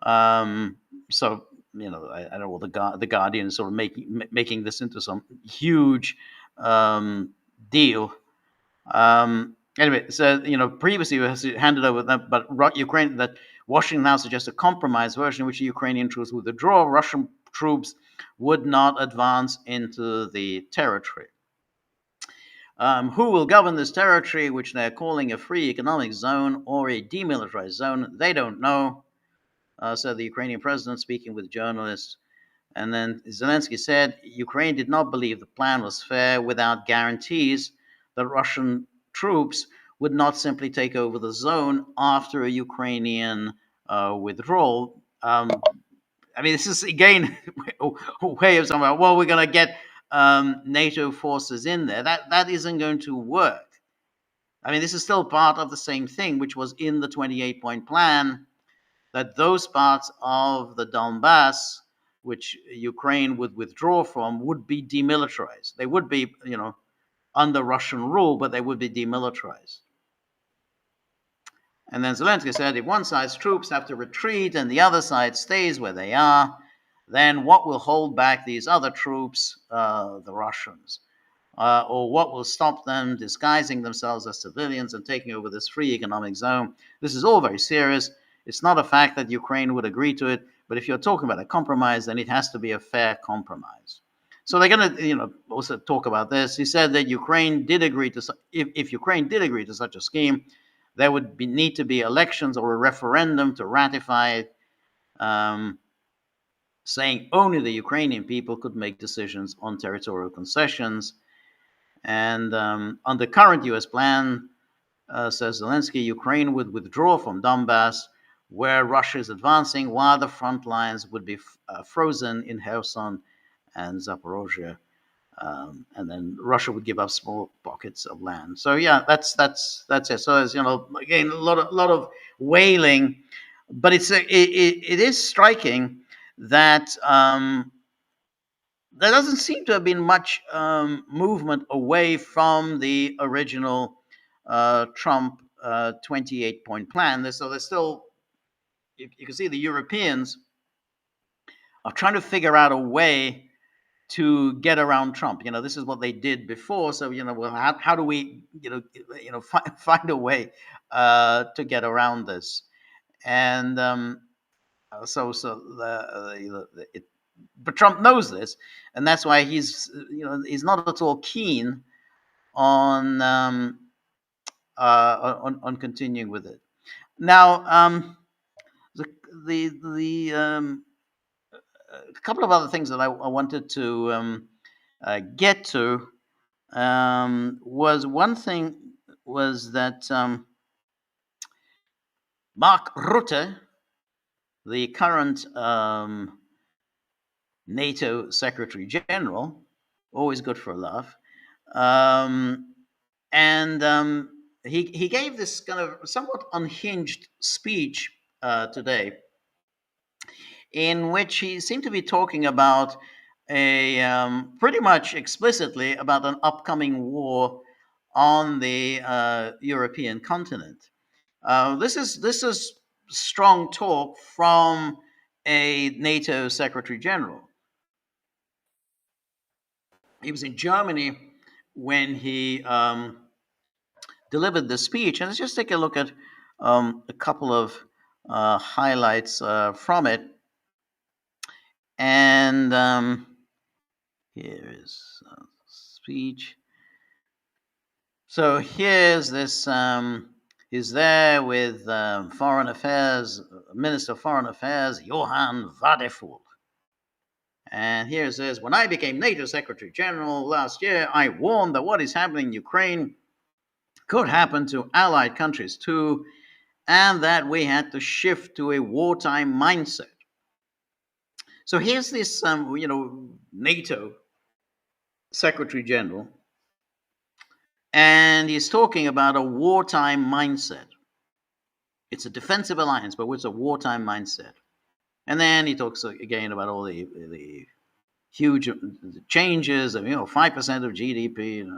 So I don't know, the Guardian is sort of making this into some huge deal. Anyway, so previously it was handed over, but Ukraine that Washington now suggests a compromise version in which Ukrainian troops would withdraw. Russian troops would not advance into the territory. Who will govern this territory, which they're calling a free economic zone or a demilitarized zone? They don't know, said the Ukrainian president, speaking with journalists. And then Zelensky said Ukraine did not believe the plan was fair without guarantees that Russian troops would not simply take over the zone after a Ukrainian withdrawal. I mean, this is, again, a way of saying, well, we're going to get NATO forces in there. That isn't going to work. I mean, this is still part of the same thing, which was in the 28-point plan, that those parts of the Donbass which Ukraine would withdraw from would be demilitarized. They would be, under Russian rule, but they would be demilitarized. And then Zelensky said, if one side's troops have to retreat and the other side stays where they are, then what will hold back these other troops? The Russians. Or what will stop them disguising themselves as civilians and taking over this free economic zone? This is all very serious. It's not a fact that Ukraine would agree to it, but if you're talking about a compromise, then it has to be a fair compromise. So they're going to, also talk about this. He said that Ukraine did agree to, if Ukraine did agree to such a scheme, there would need to be elections or a referendum to ratify it, saying only the Ukrainian people could make decisions on territorial concessions. And on the current U.S. plan, says Zelensky, Ukraine would withdraw from Donbass, where Russia is advancing, while the front lines would be frozen in Kherson and Zaporozhye. And then Russia would give up small pockets of land. So yeah, that's it. So there's again a lot of wailing, but it is striking that there doesn't seem to have been much movement away from the original Trump 28-point plan. So there's still, you can see the Europeans are trying to figure out a way to get around Trump. This is what they did before. So, well, how do we, find a way to get around this? And but Trump knows this, and that's why he's not at all keen on continuing with it. Now, a couple of other things that I wanted to get to was one thing was that Mark Rutte, the current NATO Secretary General, always good for a laugh, and he gave this kind of somewhat unhinged speech today, in which he seemed to be talking about pretty much explicitly about an upcoming war on the European continent. This is strong talk from a NATO Secretary General. He was in Germany when he delivered the speech, and let's just take a look at a couple of highlights from it. And here is speech. So here's this. He's there with Foreign Affairs, Minister of Foreign Affairs, Johann Vadeful. And here it says, when I became NATO Secretary General last year, I warned that what is happening in Ukraine could happen to allied countries too, and that we had to shift to a wartime mindset. So here's this, NATO Secretary General, and he's talking about a wartime mindset. It's a defensive alliance, but it's a wartime mindset. And then he talks again about all the huge changes of 5% of GDP.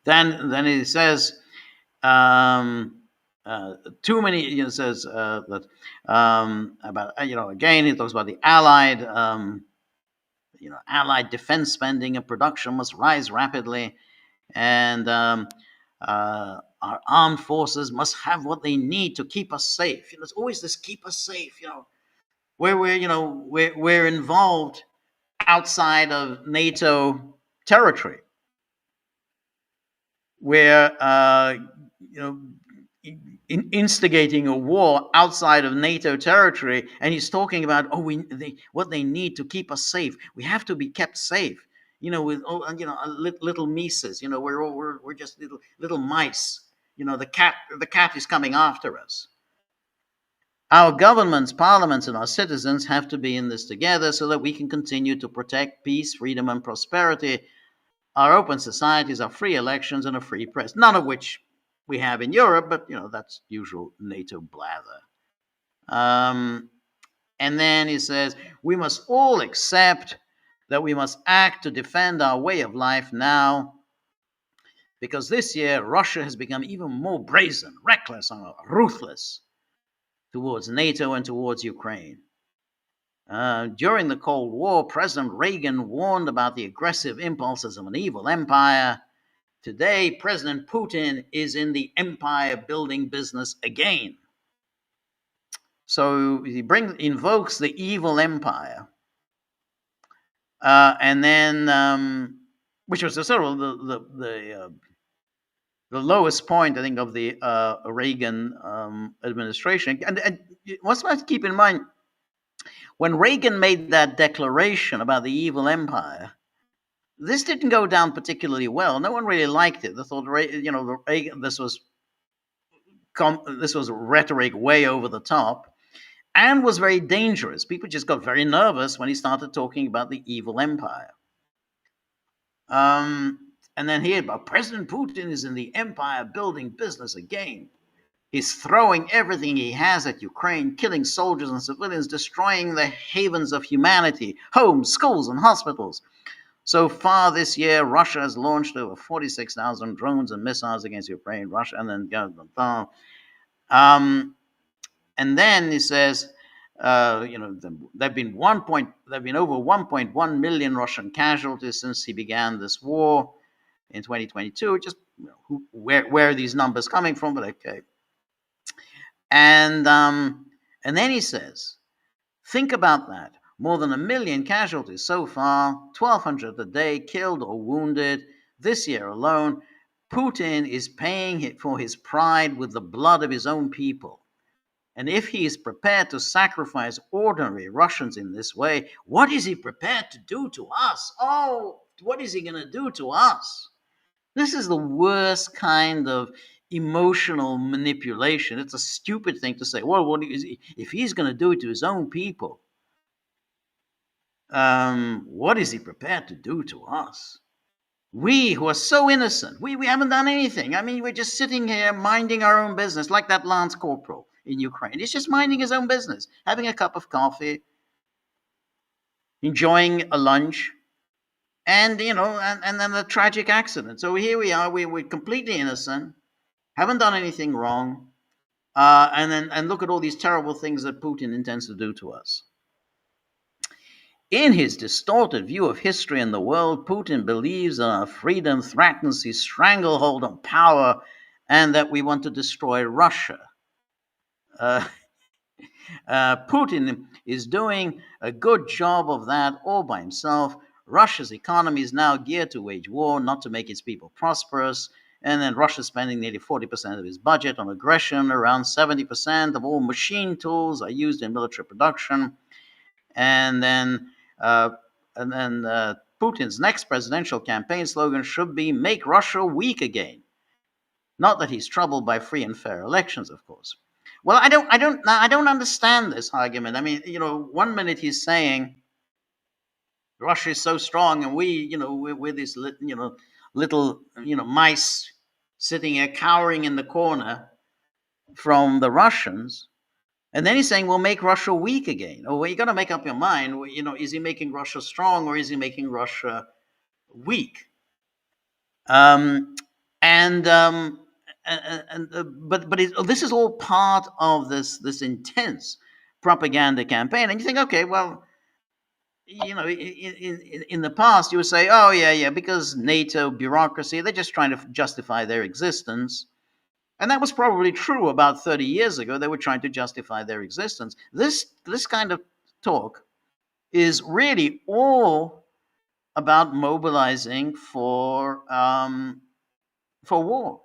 Then he says too many. Says that about again he talks about the allied allied defense spending and production must rise rapidly, and our armed forces must have what they need to keep us safe. It's always this keep us safe. Where we're involved outside of NATO territory, where instigating a war outside of NATO territory, and he's talking about what they need to keep us safe. We have to be kept safe. With little mices. We're just little mice. The cat is coming after us. Our governments, parliaments, and our citizens have to be in this together so that we can continue to protect peace, freedom, and prosperity, our open societies, our free elections, and a free press, none of which we have in Europe, but that's usual NATO blather. And then he says, we must all accept that we must act to defend our way of life now, because this year Russia has become even more brazen, reckless, and ruthless towards NATO and towards Ukraine. During the Cold War, President Reagan warned about the aggressive impulses of an evil empire. Today, President Putin is in the empire building business again. So he invokes the evil empire, and then which was sort of the lowest point, I think, of the Reagan administration. And what's to keep in mind, when Reagan made that declaration about the evil empire, this didn't go down particularly well. No one really liked it. They thought, this was rhetoric way over the top and was very dangerous. People just got very nervous when he started talking about the evil empire. And then here, President Putin is in the empire building business again. He's throwing everything he has at Ukraine, killing soldiers and civilians, destroying the havens of humanity, homes, schools, and hospitals. So far this year, Russia has launched over 46,000 drones and missiles against Ukraine, Russia, and then and then he says, there've been over 1.1 million Russian casualties since he began this war in 2022. Just where are these numbers coming from? But okay. And then he says, think about that. More than 1 million casualties so far, 1,200 a day killed or wounded this year alone. Putin is paying for his pride with the blood of his own people. And if he is prepared to sacrifice ordinary Russians in this way, what is he prepared to do to us? Oh, what is he going to do to us? This is the worst kind of emotional manipulation. It's a stupid thing to say. Well, if he's going to do it to his own people, what is he prepared to do to us? We who are so innocent, we haven't done anything. I mean, we're just sitting here minding our own business, like that Lance Corporal in Ukraine. He's just minding his own business, having a cup of coffee, enjoying a lunch, and then a tragic accident. So here we are, we're completely innocent, haven't done anything wrong, and look at all these terrible things that Putin intends to do to us. In his distorted view of history and the world, Putin believes that our freedom threatens his stranglehold on power and that we want to destroy Russia. Putin is doing a good job of that all by himself. Russia's economy is now geared to wage war, not to make its people prosperous. And then Russia's spending nearly 40% of its budget on aggression. Around 70% of all machine tools are used in military production. And then Putin's next presidential campaign slogan should be "Make Russia weak again." Not that he's troubled by free and fair elections, of course. Well, I don't understand this argument. I mean, 1 minute he's saying Russia is so strong, and we're this little mice sitting here cowering in the corner from the Russians. And then he's saying, we'll make Russia weak again. Oh, well, you got to make up your mind. Is he making Russia strong or is he making Russia weak? But this is all part of this intense propaganda campaign. And you think, okay, well, in the past you would say, oh yeah, because NATO bureaucracy, they're just trying to justify their existence. And that was probably true about 30 years ago. They were trying to justify their existence. This kind of talk is really all about mobilizing for war,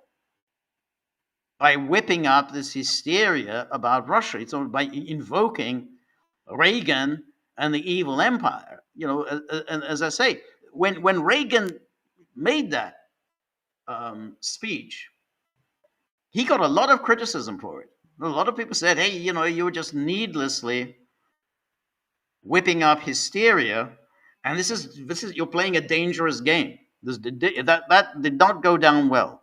by whipping up this hysteria about Russia. It's all by invoking Reagan and the evil empire. And as I say, when Reagan made that speech, he got a lot of criticism for it. A lot of people said, hey, you were just needlessly whipping up hysteria, and this is you're playing a dangerous game. That did not go down well.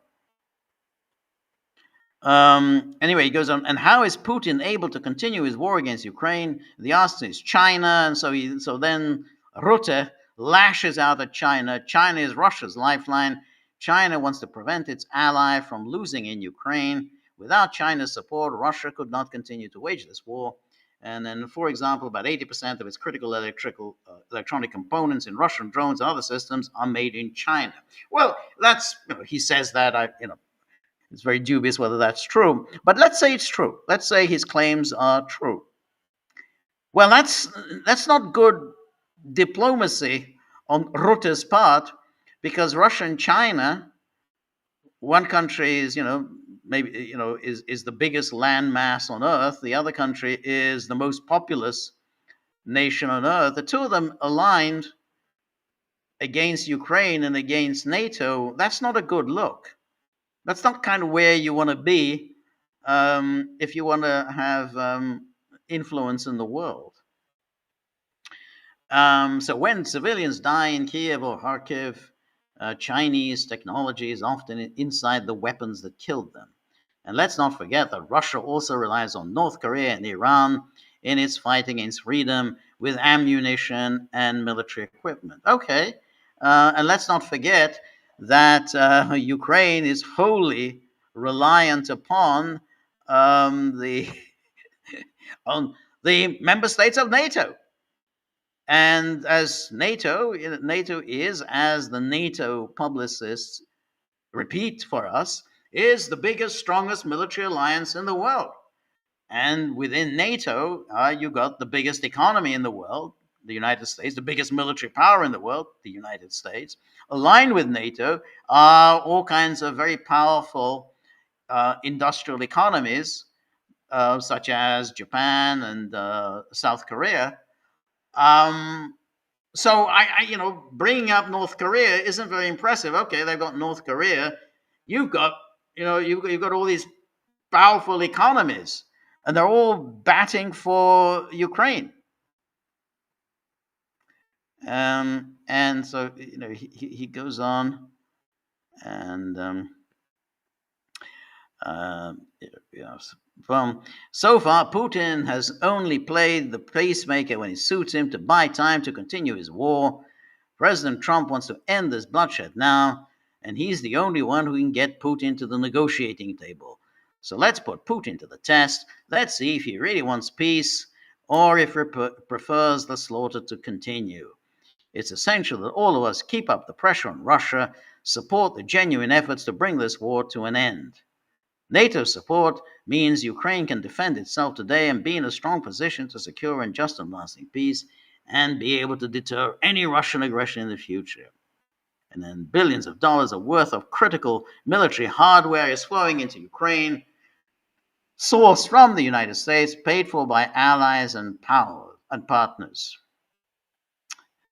Anyway, he goes on, and how is Putin able to continue his war against Ukraine? The answer is China, and so then Rutte lashes out at China. China is Russia's lifeline. China wants to prevent its ally from losing in Ukraine. Without China's support, Russia could not continue to wage this war. And then, for example, about 80% of its critical electronic components in Russian drones and other systems are made in China. Well, that's, he says that, it's very dubious whether that's true. But let's say it's true. Let's say his claims are true. Well, that's not good diplomacy on Rutte's part, because Russia and China, one country is, maybe, is the biggest land mass on earth. The other country is the most populous nation on earth. The two of them aligned against Ukraine and against NATO. That's not a good look. That's not kind of where you want to be if you want to have influence in the world. So when civilians die in Kiev or Kharkiv, Chinese technology is often inside the weapons that killed them. And let's not forget that Russia also relies on North Korea and Iran in its fight against freedom with ammunition and military equipment. Okay, and let's not forget that Ukraine is wholly reliant upon the on the member states of NATO. And as NATO is, as the NATO publicists repeat for us, is the biggest, strongest military alliance in the world. And within NATO, you got the biggest economy in the world, the United States, the biggest military power in the world, the United States. Aligned with NATO are all kinds of very powerful industrial economies, such as Japan and South Korea. So bringing up North Korea isn't very impressive. Okay, they've got North Korea. You've got all these powerful economies, and they're all batting for Ukraine. And so he goes on, and so far, Putin has only played the peacemaker when it suits him to buy time to continue his war. President Trump wants to end this bloodshed now, and he's the only one who can get Putin to the negotiating table. So let's put Putin to the test. Let's see if he really wants peace or if he prefers the slaughter to continue. It's essential that all of us keep up the pressure on Russia, support the genuine efforts to bring this war to an end. NATO support means Ukraine can defend itself today and be in a strong position to secure and just and lasting peace and be able to deter any Russian aggression in the future. And then billions of dollars worth of critical military hardware is flowing into Ukraine, sourced from the United States, paid for by allies and partners.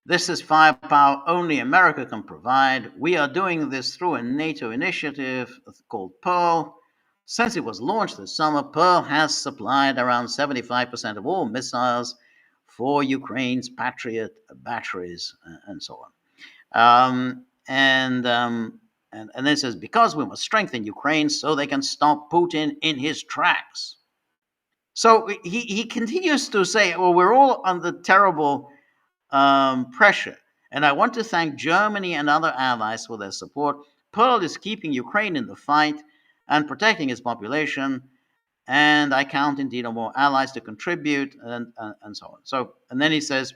This is firepower only America can provide. We are doing this through a NATO initiative called Pearl. Since it was launched this summer, Pearl has supplied around 75% of all missiles for Ukraine's Patriot batteries and so on. And then it says, because we must strengthen Ukraine so they can stop Putin in his tracks. So he continues to say, well, we're all under terrible pressure. And I want to thank Germany and other allies for their support. Pearl is keeping Ukraine in the fight and protecting its population. And I count indeed on more allies to contribute and so on. So, and then he says,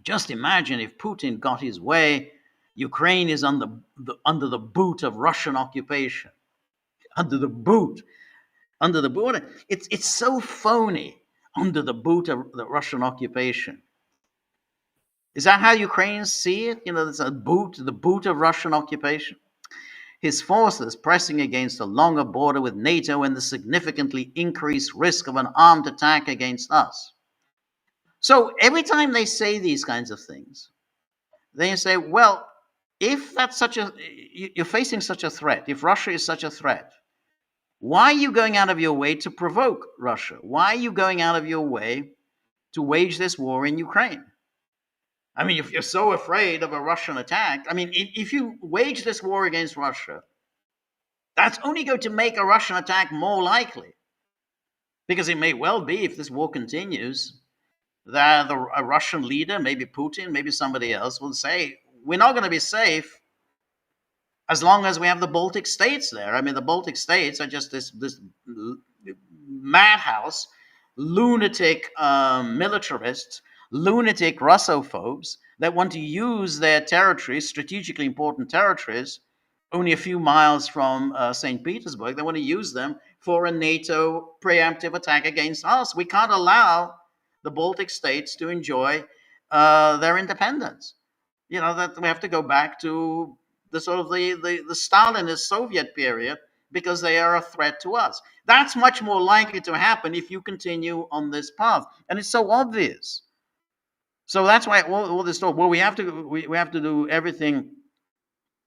just imagine if Putin got his way, Ukraine is under the boot of Russian occupation. Under the boot. It's so phony, under the boot of the Russian occupation. Is that how Ukrainians see it? It's the boot of Russian occupation. His forces pressing against a longer border with NATO and the significantly increased risk of an armed attack against us. So every time they say these kinds of things, they say, well, if that's you're facing such a threat, if Russia is such a threat, why are you going out of your way to provoke Russia? Why are you going out of your way to wage this war in Ukraine? I mean, if you're so afraid of a Russian attack, I mean, if you wage this war against Russia, that's only going to make a Russian attack more likely. Because it may well be, if this war continues, that a Russian leader, maybe Putin, maybe somebody else, will say, we're not going to be safe as long as we have the Baltic states there. I mean, the Baltic states are just this madhouse, lunatic militarists, lunatic Russophobes that want to use their territories, strategically important territories, only a few miles from St. Petersburg. They want to use them for a NATO preemptive attack against us. We can't allow the Baltic states to enjoy their independence. That we have to go back to the sort of the Stalinist Soviet period because they are a threat to us. That's much more likely to happen if you continue on this path, and it's so obvious. So that's why all this talk. Well, we have to do everything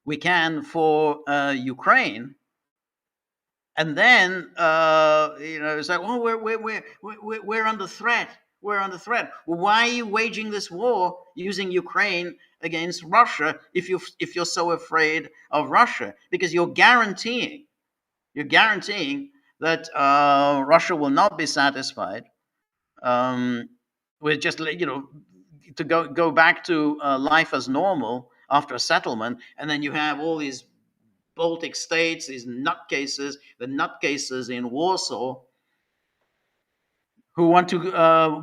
we can for Ukraine, and then it's like, oh, we're under threat. We're under threat. Well, why are you waging this war using Ukraine against Russia if you're so afraid of Russia? Because you're guaranteeing that Russia will not be satisfied with just to go back to life as normal after a settlement, and then you have all these Baltic states, these nutcases, the nutcases in Warsaw, who want to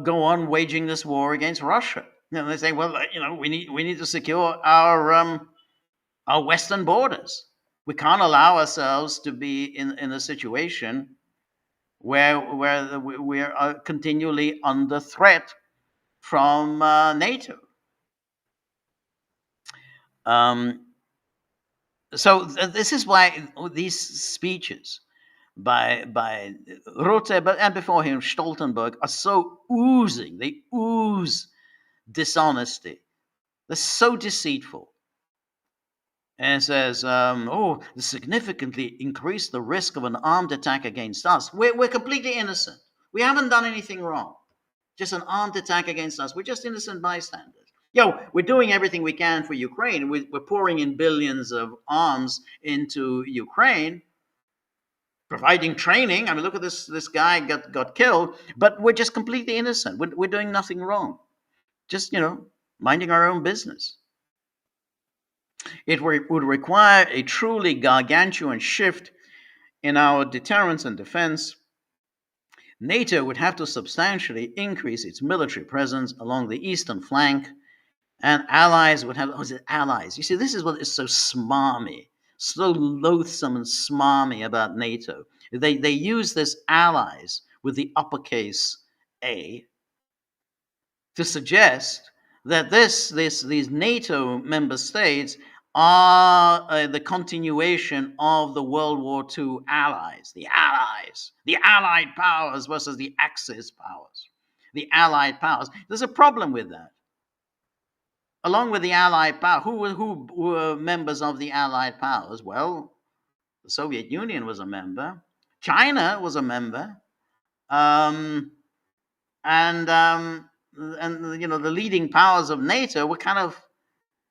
go on waging this war against Russia. They say, well, we need to secure our western borders. We can't allow ourselves to be in a situation where we are continually under threat from NATO. So this is why these speeches by Rutte, and before him Stoltenberg, are so oozing. They ooze dishonesty. They're so deceitful. And it says, significantly increase the risk of an armed attack against us. We're completely innocent. We haven't done anything wrong. Just an armed attack against us. We're just innocent bystanders. We're doing everything we can for Ukraine. We're pouring in billions of arms into Ukraine, providing training. I mean, look at this guy got killed, but we're just completely innocent. We're doing nothing wrong. Just, minding our own business. It would require a truly gargantuan shift in our deterrence and defense. NATO would have to substantially increase its military presence along the eastern flank, and allies would have allies. You see, this is what is so smarmy, so loathsome and smarmy about NATO. They use this allies with the uppercase A to suggest that these NATO member states are the continuation of the World War II allies, the Allied powers versus the Axis powers, the Allied powers. There's a problem with that. Along with the Allied power, who were members of the Allied powers? Well, the Soviet Union was a member, China was a member, and the leading powers of NATO were kind of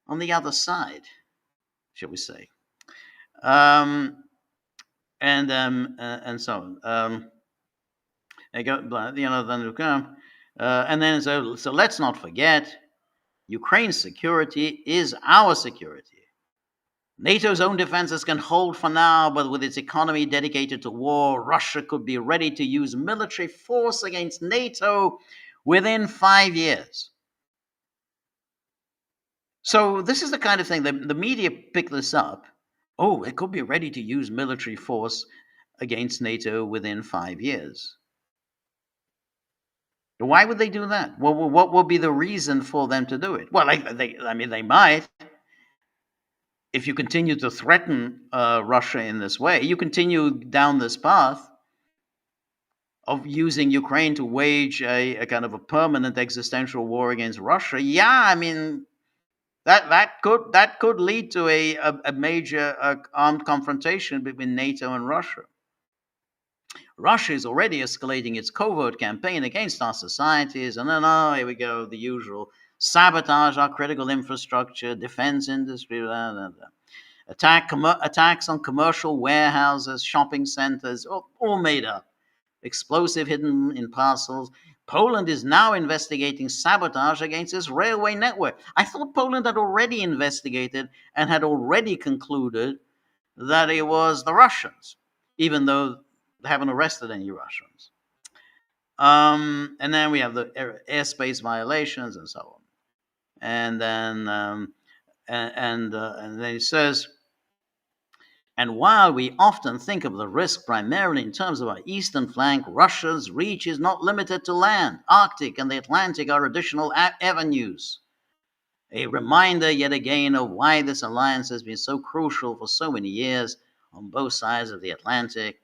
on the other side, shall we say? And so on. And then so let's not forget, Ukraine's security is our security. NATO's own defenses can hold for now, but with its economy dedicated to war, Russia could be ready to use military force against NATO within 5 years. So this is the kind of thing that the media pick this up. Oh, it could be ready to use military force against NATO within 5 years. Why would they do that? Well, what would be the reason for them to do it? Well, they might. If you continue to threaten Russia in this way, you continue down this path of using Ukraine to wage a kind of a permanent existential war against Russia. Yeah, I mean, that could lead to a major armed confrontation between NATO and Russia. Russia is already escalating its covert campaign against our societies, and then here we go, the usual: sabotage our critical infrastructure, defense industry, blah, blah, blah. Attacks on commercial warehouses, shopping centers, all made up. Explosive hidden in parcels. Poland is now investigating sabotage against its railway network. I thought Poland had already investigated and had already concluded that it was the Russians, even though they haven't arrested any Russians. And then we have the airspace violations and so on. And then and then he says, and while we often think of the risk primarily in terms of our eastern flank, Russia's reach is not limited to land. Arctic and the Atlantic are additional avenues. A reminder yet again of why this alliance has been so crucial for so many years on both sides of the Atlantic.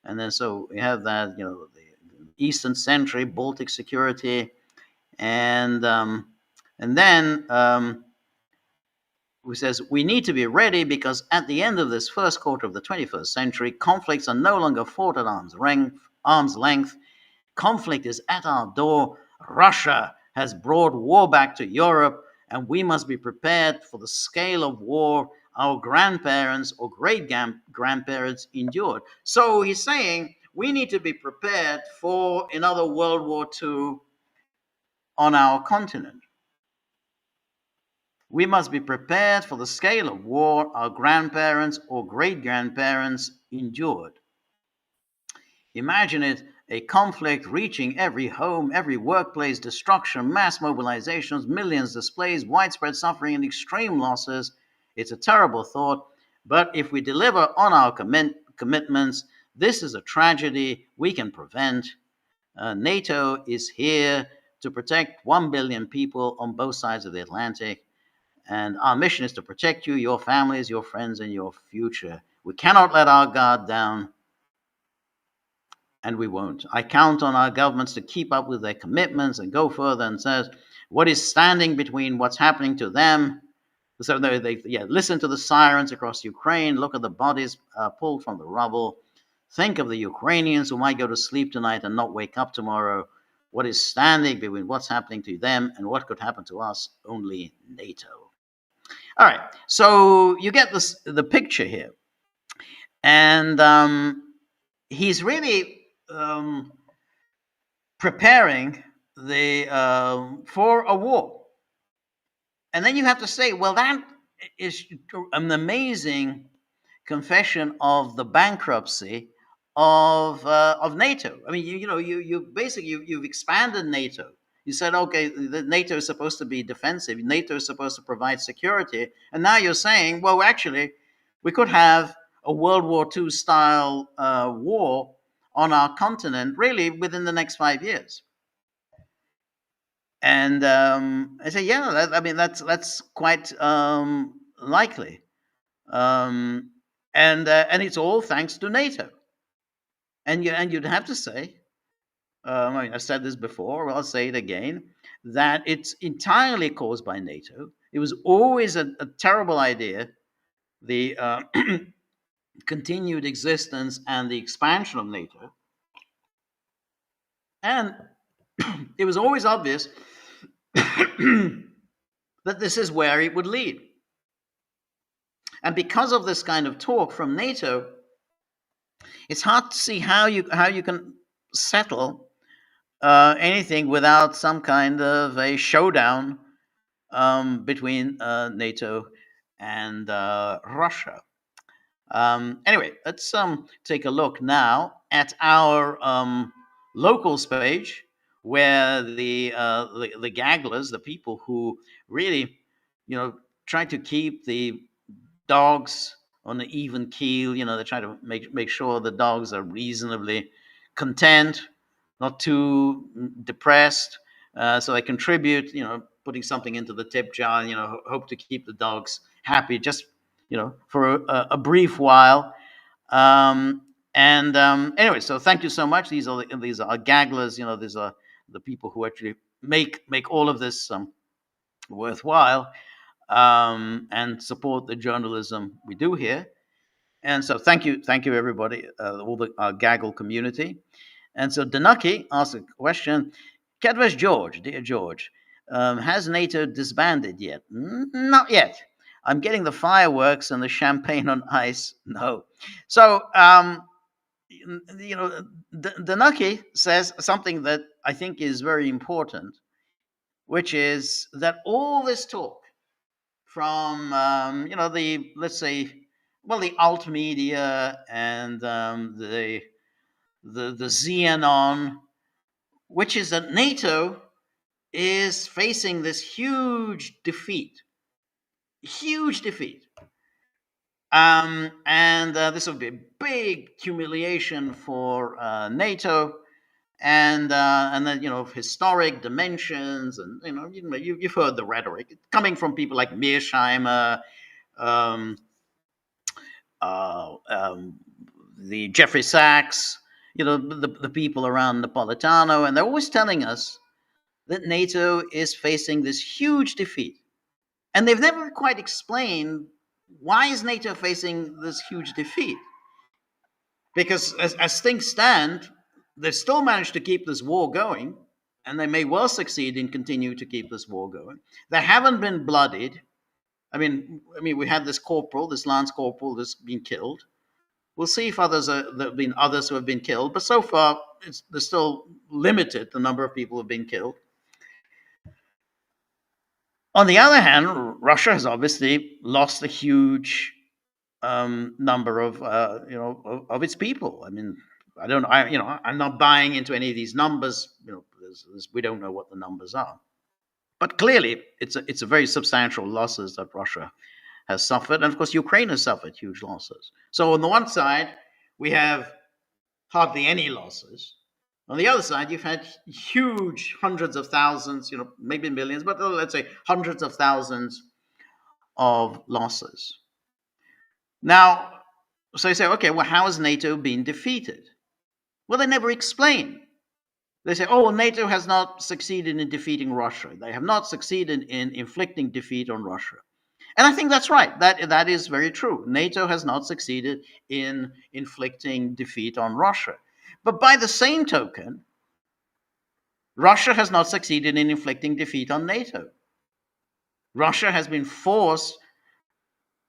And then so we have that, the Eastern Century, Baltic security, and then who says we need to be ready because at the end of this first quarter of the 21st century, conflicts are no longer fought at arm's length. Conflict is at our door. Russia has brought war back to Europe, and we must be prepared for the scale of war our grandparents or great grandparents endured. So he's saying we need to be prepared for another World War II on our continent. We must be prepared for the scale of war our grandparents or great grandparents endured. Imagine it, a conflict reaching every home, every workplace, destruction, mass mobilizations, millions displaced, widespread suffering, and extreme losses. It's a terrible thought, but if we deliver on our commitments, this is a tragedy we can prevent. NATO is here to protect 1 billion people on both sides of the Atlantic. And our mission is to protect you, your families, your friends, and your future. We cannot let our guard down, and we won't. I count on our governments to keep up with their commitments and go further, and says what is standing between what's happening to them. So they listen to the sirens across Ukraine, look at the bodies pulled from the rubble, think of the Ukrainians who might go to sleep tonight and not wake up tomorrow. What is standing between what's happening to them and what could happen to us? Only NATO. All right, so you get the picture here, and he's really preparing for a war, and then you have to say, well, that is an amazing confession of the bankruptcy of NATO. I mean, you basically you've expanded NATO. You said, okay, NATO is supposed to be defensive. NATO is supposed to provide security. And now you're saying, well, actually, we could have a World War II style war on our continent really within the next 5 years. And I say, yeah, that's quite likely. And it's all thanks to NATO. And you'd have to say, I've said this before, I'll say it again, that it's entirely caused by NATO. It was always a terrible idea, the continued existence and the expansion of NATO. And it was always obvious that this is where it would lead. And because of this kind of talk from NATO, it's hard to see how you can settle anything without some kind of a showdown between NATO and Russia. Anyway, let's take a look now at our locals page, where the Gagglers, the people who really, try to keep the dogs on an even keel. They try to make sure the dogs are reasonably content, not too depressed. So they contribute, putting something into the tip jar, hope to keep the dogs happy just, for a brief while. Anyway, so thank you so much. These are Gagglers. These are the people who actually make all of this worthwhile, and support the journalism we do here. And so thank you everybody, all the Gaggle community. And so Danuki asked a question. Kedves George, dear George, has NATO disbanded yet? Not yet. I'm getting the fireworks and the champagne on ice. No. So, Danuki says something that I think is very important, which is that all this talk from, let's say, well, the alt media and the Xenon, which is that NATO is facing this huge defeat. And this will be a big humiliation for NATO, and then historic dimensions, and you've heard the rhetoric coming from people like Mearsheimer, um, uh, um, the Jeffrey Sachs, the people around Napolitano, and they're always telling us that NATO is facing this huge defeat. And they've never quite explained why is NATO facing this huge defeat. Because as things stand, they've still managed to keep this war going, and they may well succeed in continuing to keep this war going. They haven't been bloodied. I mean, we had this corporal, this lance corporal, that's been killed. We'll see if there have been others who have been killed, but so far there's still limited the number of people who have been killed. On the other hand, Russia has obviously lost a huge number of of its people. I mean, I don't. I'm not buying into any of these numbers. We don't know what the numbers are, but clearly it's a very substantial losses that Russia has suffered, and of course Ukraine has suffered huge losses. So on the one side, we have hardly any losses. On the other side, you've had huge hundreds of thousands, maybe millions, but let's say hundreds of thousands of losses. Now, so you say, okay, well, how has NATO been defeated? Well, they never explain. They say, oh, well, NATO has not succeeded in defeating Russia. They have not succeeded in inflicting defeat on Russia. And I think that's right. That is very true. NATO has not succeeded in inflicting defeat on Russia. But by the same token, Russia has not succeeded in inflicting defeat on NATO. Russia has been forced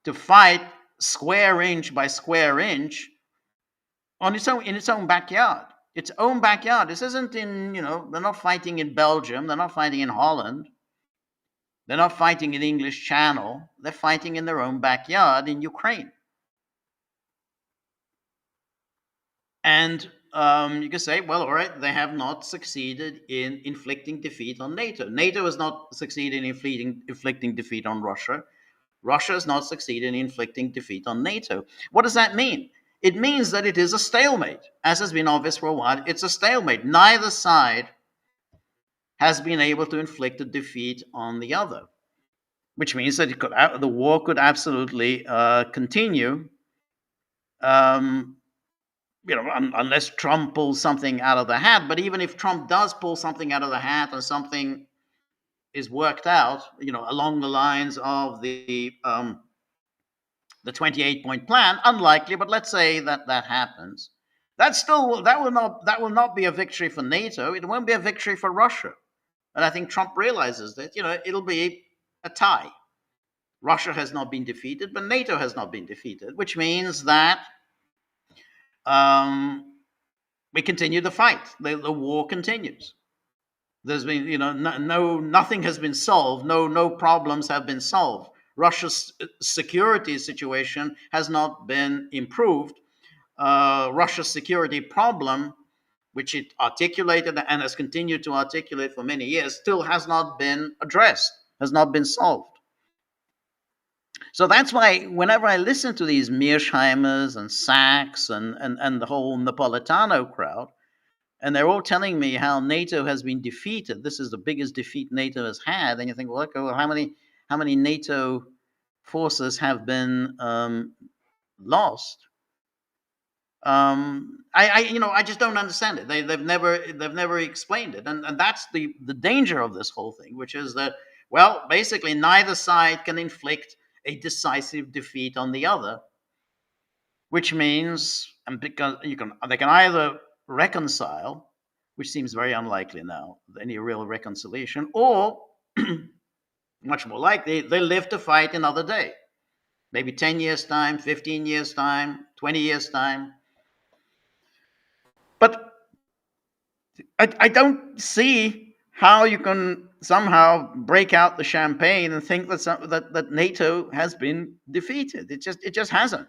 to fight square inch by square inch in its own backyard. Its own backyard. This isn't in, they're not fighting in Belgium, they're not fighting in Holland, they're not fighting in the English Channel, they're fighting in their own backyard in Ukraine. And you can say, well, all right, they have not succeeded in inflicting defeat on NATO. NATO has not succeeded in inflicting defeat on Russia. Russia has not succeeded in inflicting defeat on NATO. What does that mean? It means that it is a stalemate. As has been obvious for a while, it's a stalemate. Neither side has been able to inflict a defeat on the other, which means that the war could absolutely continue, unless Trump pulls something out of the hat. But even if Trump does pull something out of the hat and something is worked out, along the lines of the 28-point plan, unlikely, but let's say that happens. That will not be a victory for NATO. It won't be a victory for Russia. And I think Trump realizes that, it'll be a tie. Russia has not been defeated, but NATO has not been defeated, which means that we continue the fight. The war continues. There's been, nothing has been solved. No problems have been solved. Russia's security situation has not been improved. Russia's security problem, which it articulated and has continued to articulate for many years, still has not been addressed, has not been solved. So that's why whenever I listen to these Mearsheimers and Sachs and the whole Napolitano crowd, and they're all telling me how NATO has been defeated, this is the biggest defeat NATO has had, and you think, well, okay, well, how many NATO forces have been lost? I just don't understand it. They've never explained it, and that's the danger of this whole thing, which is that, well, basically neither side can inflict a decisive defeat on the other, which means, and because they can either reconcile, which seems very unlikely now, any real reconciliation, or much more likely, they live to fight another day, maybe 10 years time, 15 years time, 20 years time. But I don't see how you can somehow break out the champagne and think that NATO has been defeated. It just hasn't.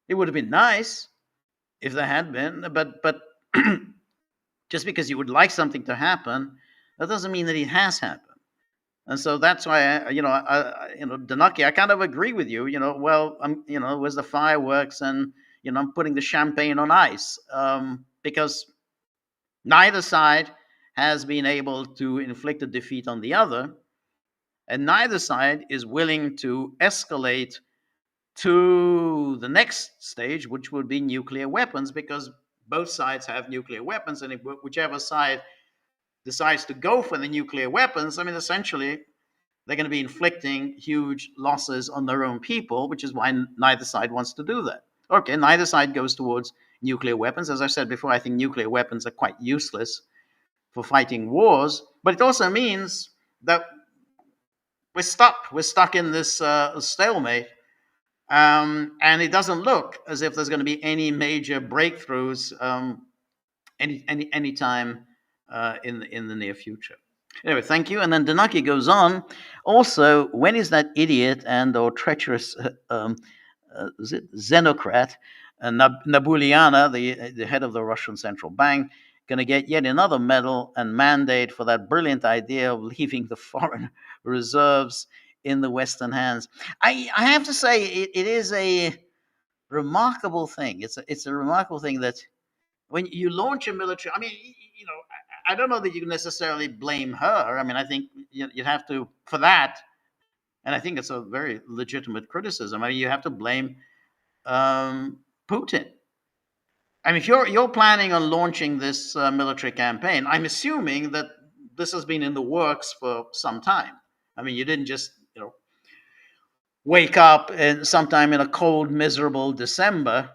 It would have been nice if there had been, but just because you would like something to happen, that doesn't mean that it has happened. And so that's why, Danaki, I kind of agree with you. Well, where's the fireworks, and I'm putting the champagne on ice, because neither side has been able to inflict a defeat on the other, and neither side is willing to escalate to the next stage, which would be nuclear weapons, because both sides have nuclear weapons, and if whichever side decides to go for the nuclear weapons, I mean, essentially, they're going to be inflicting huge losses on their own people, which is why neither side wants to do that. Okay, neither side goes towards nuclear weapons. As I said before, I think nuclear weapons are quite useless for fighting wars, but it also means that we're stuck. We're stuck in this stalemate. And it doesn't look as if there's going to be any major breakthroughs any time in the near future. Anyway, thank you. And then Danaki goes on. Also, when is that idiot and or treacherous xenocrat, Nabuliana, the head of the Russian central bank, going to get yet another medal and mandate for that brilliant idea of leaving the foreign reserves in the Western hands? I have to say, it is a remarkable thing. It's a remarkable thing that when you launch a military, I mean, I don't know that you can necessarily blame her. I mean, I think you'd have to, for that, and I think it's a very legitimate criticism. I mean, you have to blame Putin. I mean, if you're planning on launching this military campaign, I'm assuming that this has been in the works for some time. I mean, you didn't just wake up and sometime in a cold, miserable December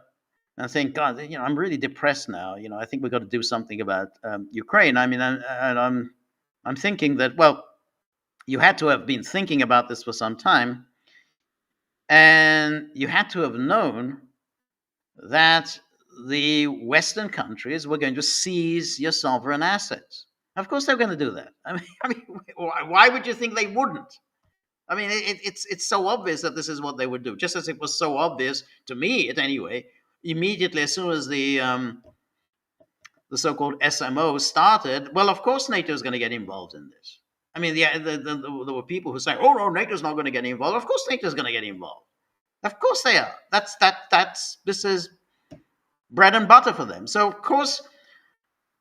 and think, God, I'm really depressed now. I think we've got to do something about Ukraine. I mean, I'm thinking that, well, you had to have been thinking about this for some time, and you had to have known that the Western countries were going to seize your sovereign assets. Of course, they're going to do that. I mean, why would you think they wouldn't? I mean, it's so obvious that this is what they would do. Just as it was so obvious to me, at any way, immediately as soon as the so-called SMO started. Well, of course, NATO is going to get involved in this. I mean, there were people who say, "Oh no, NATO's not going to get involved." Of course, NATO is going to get involved. Of course, they are. This is bread and butter for them. So, of course,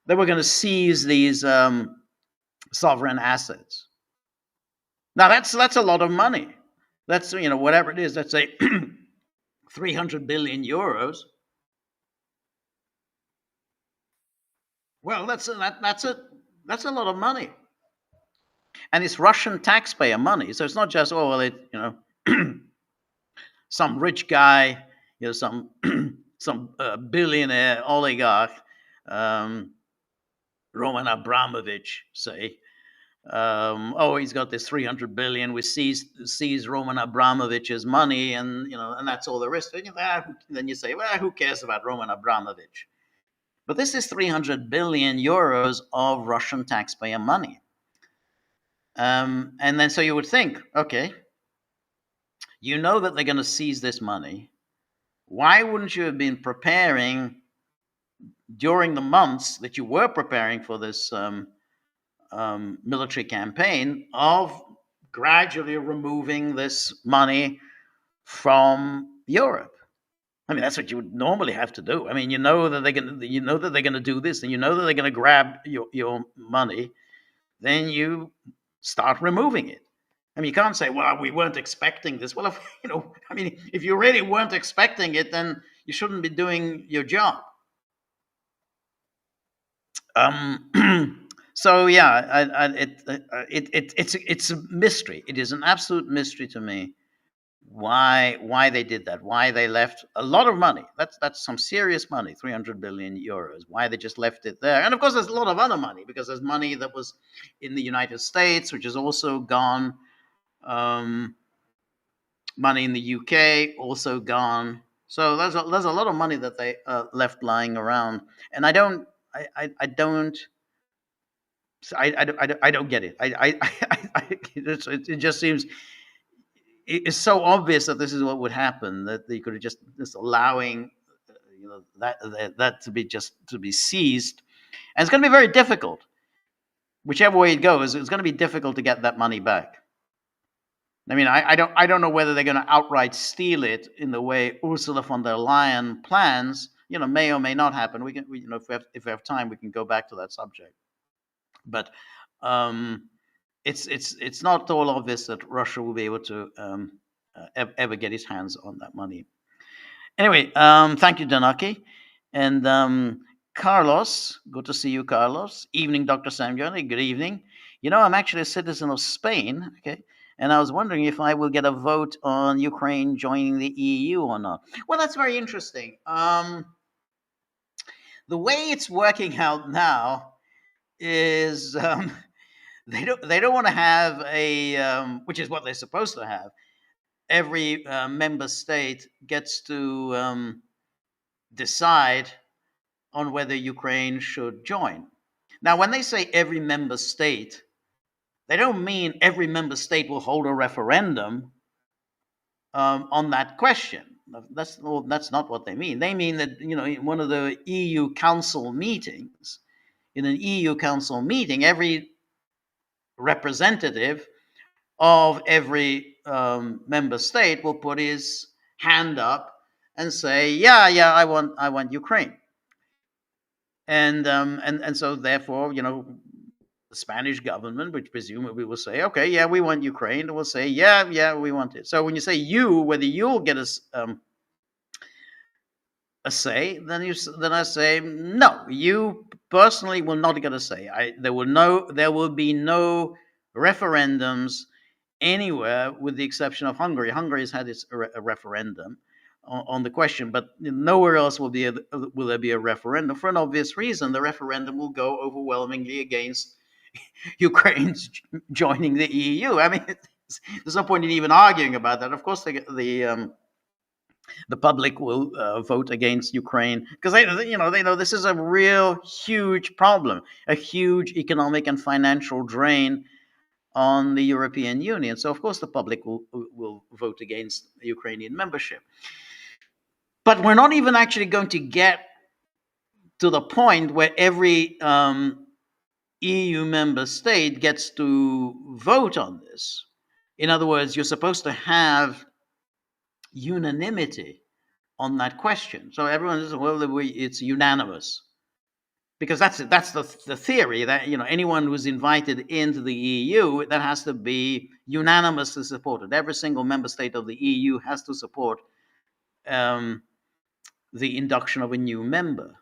they were going to seize these sovereign assets. Now, that's a lot of money. That's whatever it is. Let's say 300 billion euros. Well, that's a lot of money, and it's Russian taxpayer money. So it's not just some rich guy, some billionaire oligarch, Roman Abramovich, say. He's got this 300 billion. We seize Roman Abramovich's money, and and that's all there is to it. Then you say, well, who cares about Roman Abramovich? But this is 300 billion euros of Russian taxpayer money. And then so you would think, okay, you know that they're going to seize this money. Why wouldn't you have been preparing during the months that you were preparing for this military campaign of gradually removing this money from Europe? I mean, that's what you would normally have to do. I mean, you know that they're going to do this, and you know that they're going to grab your money. Then you start removing it. I mean, you can't say, "Well, we weren't expecting this." Well, if you really weren't expecting it, then you shouldn't be doing your job. So yeah, it's a mystery. It is an absolute mystery to me why they did that, why they left a lot of money. That's some serious money, 300 billion euros. Why they just left it there. And of course, there's a lot of other money, because there's money that was in the United States, which is also gone. Money in the UK also gone. So there's a lot of money that they left lying around, and I don't get it. It just seems it's so obvious that this is what would happen, that they could have just allowing that to be seized, and it's going to be very difficult. Whichever way it goes, it's going to be difficult to get that money back. I mean, I don't know whether they're going to outright steal it in the way Ursula von der Leyen plans. May or may not happen. If we have time, we can go back to that subject. But it's not all obvious that Russia will be able to ever get his hands on that money. Anyway, thank you, Danaki, and Carlos. Good to see you, Carlos. Evening, Dr. Samjoni. Good evening. I'm actually a citizen of Spain. Okay. And I was wondering if I will get a vote on Ukraine joining the EU or not. Well, that's very interesting. The way it's working out now is they don't want to have which is what they're supposed to have. Every member state gets to decide on whether Ukraine should join. Now, when they say every member state, they don't mean every member state will hold a referendum on that question. That's not what they mean. They mean that in one of the EU Council meetings, in an EU Council meeting, every representative of every member state will put his hand up and say, yeah, I want Ukraine, and so therefore, the Spanish government, which presumably will say, okay, yeah, we want Ukraine, and will say, yeah, we want it. So when you say whether you'll get a say, then I say, no, you personally will not get a say. There will be no referendums anywhere with the exception of Hungary. Hungary has had a referendum on the question, but nowhere else will there be a referendum, for an obvious reason. The referendum will go overwhelmingly against Ukraine's joining the EU. I mean, there's no point in even arguing about that. Of course, the public will vote against Ukraine because they know this is a real huge problem, a huge economic and financial drain on the European Union. So of course the public will vote against Ukrainian membership. But we're not even actually going to get to the point where every EU member state gets to vote on this. In other words, you're supposed to have unanimity on that question. So everyone says, well, it's unanimous. Because that's the theory, that anyone who's invited into the EU, that has to be unanimously supported. Every single member state of the EU has to support the induction of a new member.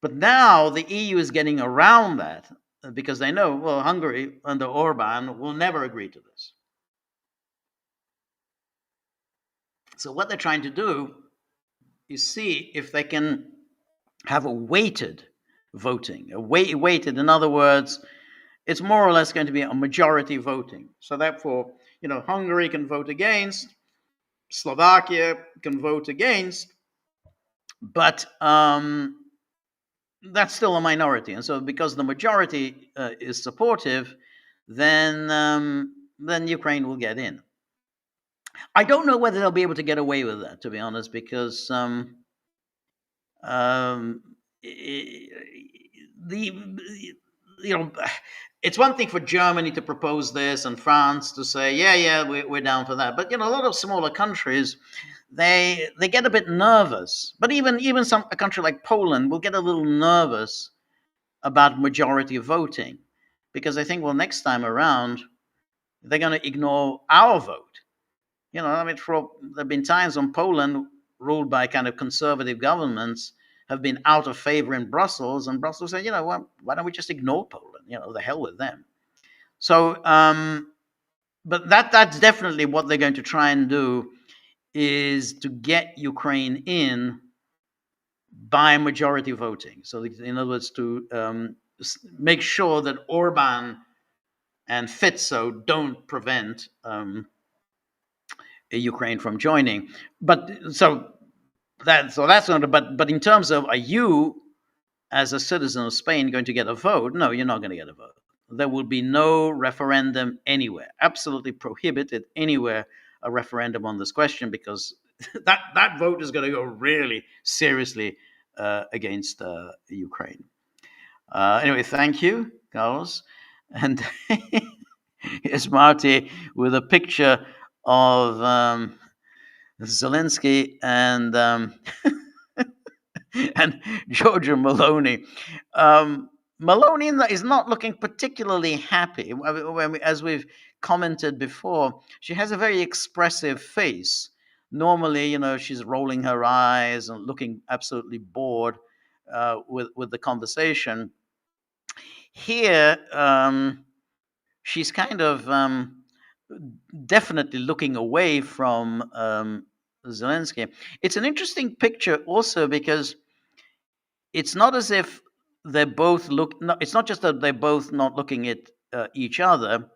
But now the EU is getting around that because they know, well, Hungary under Orban will never agree to this. So what they're trying to do is see if they can have a weighted voting, weighted. In other words, it's more or less going to be a majority voting. So therefore, Hungary can vote against, Slovakia can vote against, but that's still a minority. And so because the majority is supportive, then Ukraine will get in. I don't know whether they'll be able to get away with that, to be honest, because it's one thing for Germany to propose this and France to say, yeah, we're down for that. But a lot of smaller countries, they get a bit nervous. But even a country like Poland will get a little nervous about majority voting because they think, well, next time around they're going to ignore our vote. There have been times when Poland, ruled by kind of conservative governments, have been out of favor in Brussels, and Brussels said, why don't we just ignore Poland? The hell with them. So, but that's definitely what they're going to try and do, is to get Ukraine in by majority voting. So, in other words, to make sure that Orban and Fico don't prevent Ukraine from joining. But that's not. But in terms of, are you as a citizen of Spain going to get a vote? No, you're not going to get a vote. there will be no referendum anywhere, absolutely prohibited anywhere, a referendum on this question, because that vote is going to go really seriously against Ukraine. Anyway, thank you, Carlos. And here's Marty with a picture of Zelensky and Georgia Maloney. Maloney is not looking particularly happy. As we've commented before, she has a very expressive face. Normally, she's rolling her eyes and looking absolutely bored with the conversation. Here, she's kind of definitely looking away from Zelensky. It's an interesting picture also because it's not as if they're both look. No, it's not just that they're both not looking at each other,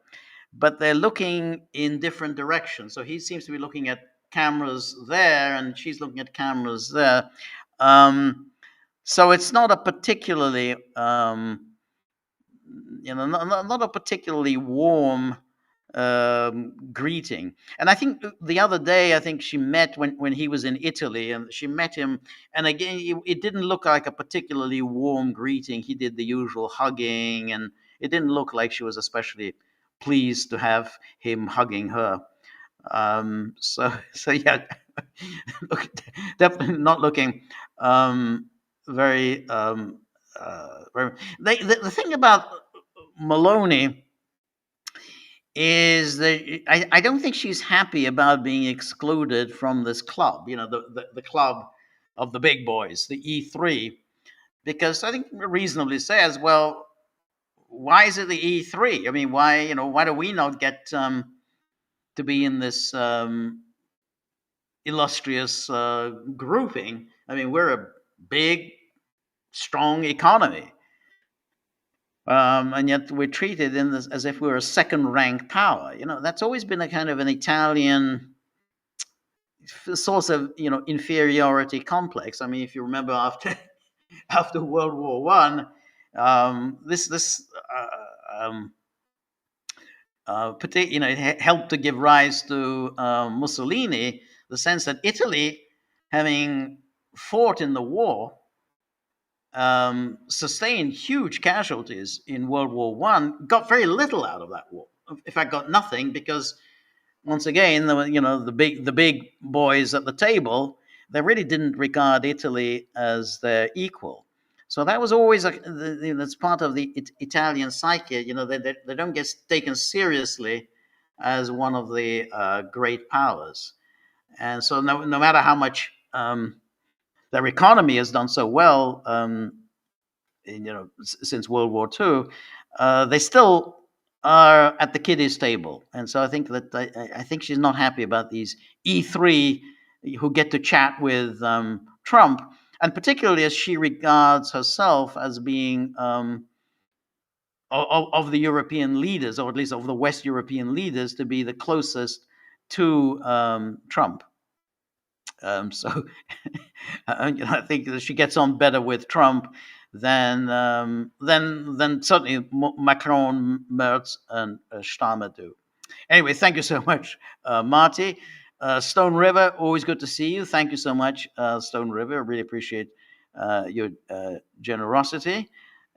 but they're looking in different directions. So he seems to be looking at cameras there, and she's looking at cameras there. So it's not a particularly, not a particularly warm greeting. And I think the other day, I think she met when he was in Italy, and she met him. And again, it didn't look like a particularly warm greeting. He did the usual hugging, and it didn't look like she was especially pleased to have him hugging her. So yeah, look, definitely not looking very. Very. The thing about Maloney is that I don't think she's happy about being excluded from this club, the club of the big boys, the E3, because I think reasonably says, well, why is it the E3? I mean, why do we not get to be in this illustrious grouping? I mean, we're a big, strong economy. And yet we're treated in this as if we're a second-rank power. That's always been a kind of an Italian source of inferiority complex. I mean, if you remember after World War One, this it helped to give rise to Mussolini. The sense that Italy, having fought in the war, sustained huge casualties in World War One, got very little out of that war. In fact, got nothing, because once again, the big boys at the table, they really didn't regard Italy as their equal. So that was always that's part of the Italian psyche. They don't get taken seriously as one of the great powers, and so no matter how much their economy has done so well, since World War II, they still are at the kiddies table. And so I think that I think she's not happy about these E3 who get to chat with Trump, and particularly as she regards herself as being of the European leaders, or at least of the West European leaders, to be the closest to Trump. So I think that she gets on better with Trump than certainly Macron, Merz, and Starmer do. Anyway, thank you so much, Marty. Stone River, always good to see you. Thank you so much, Stone River. I really appreciate your generosity.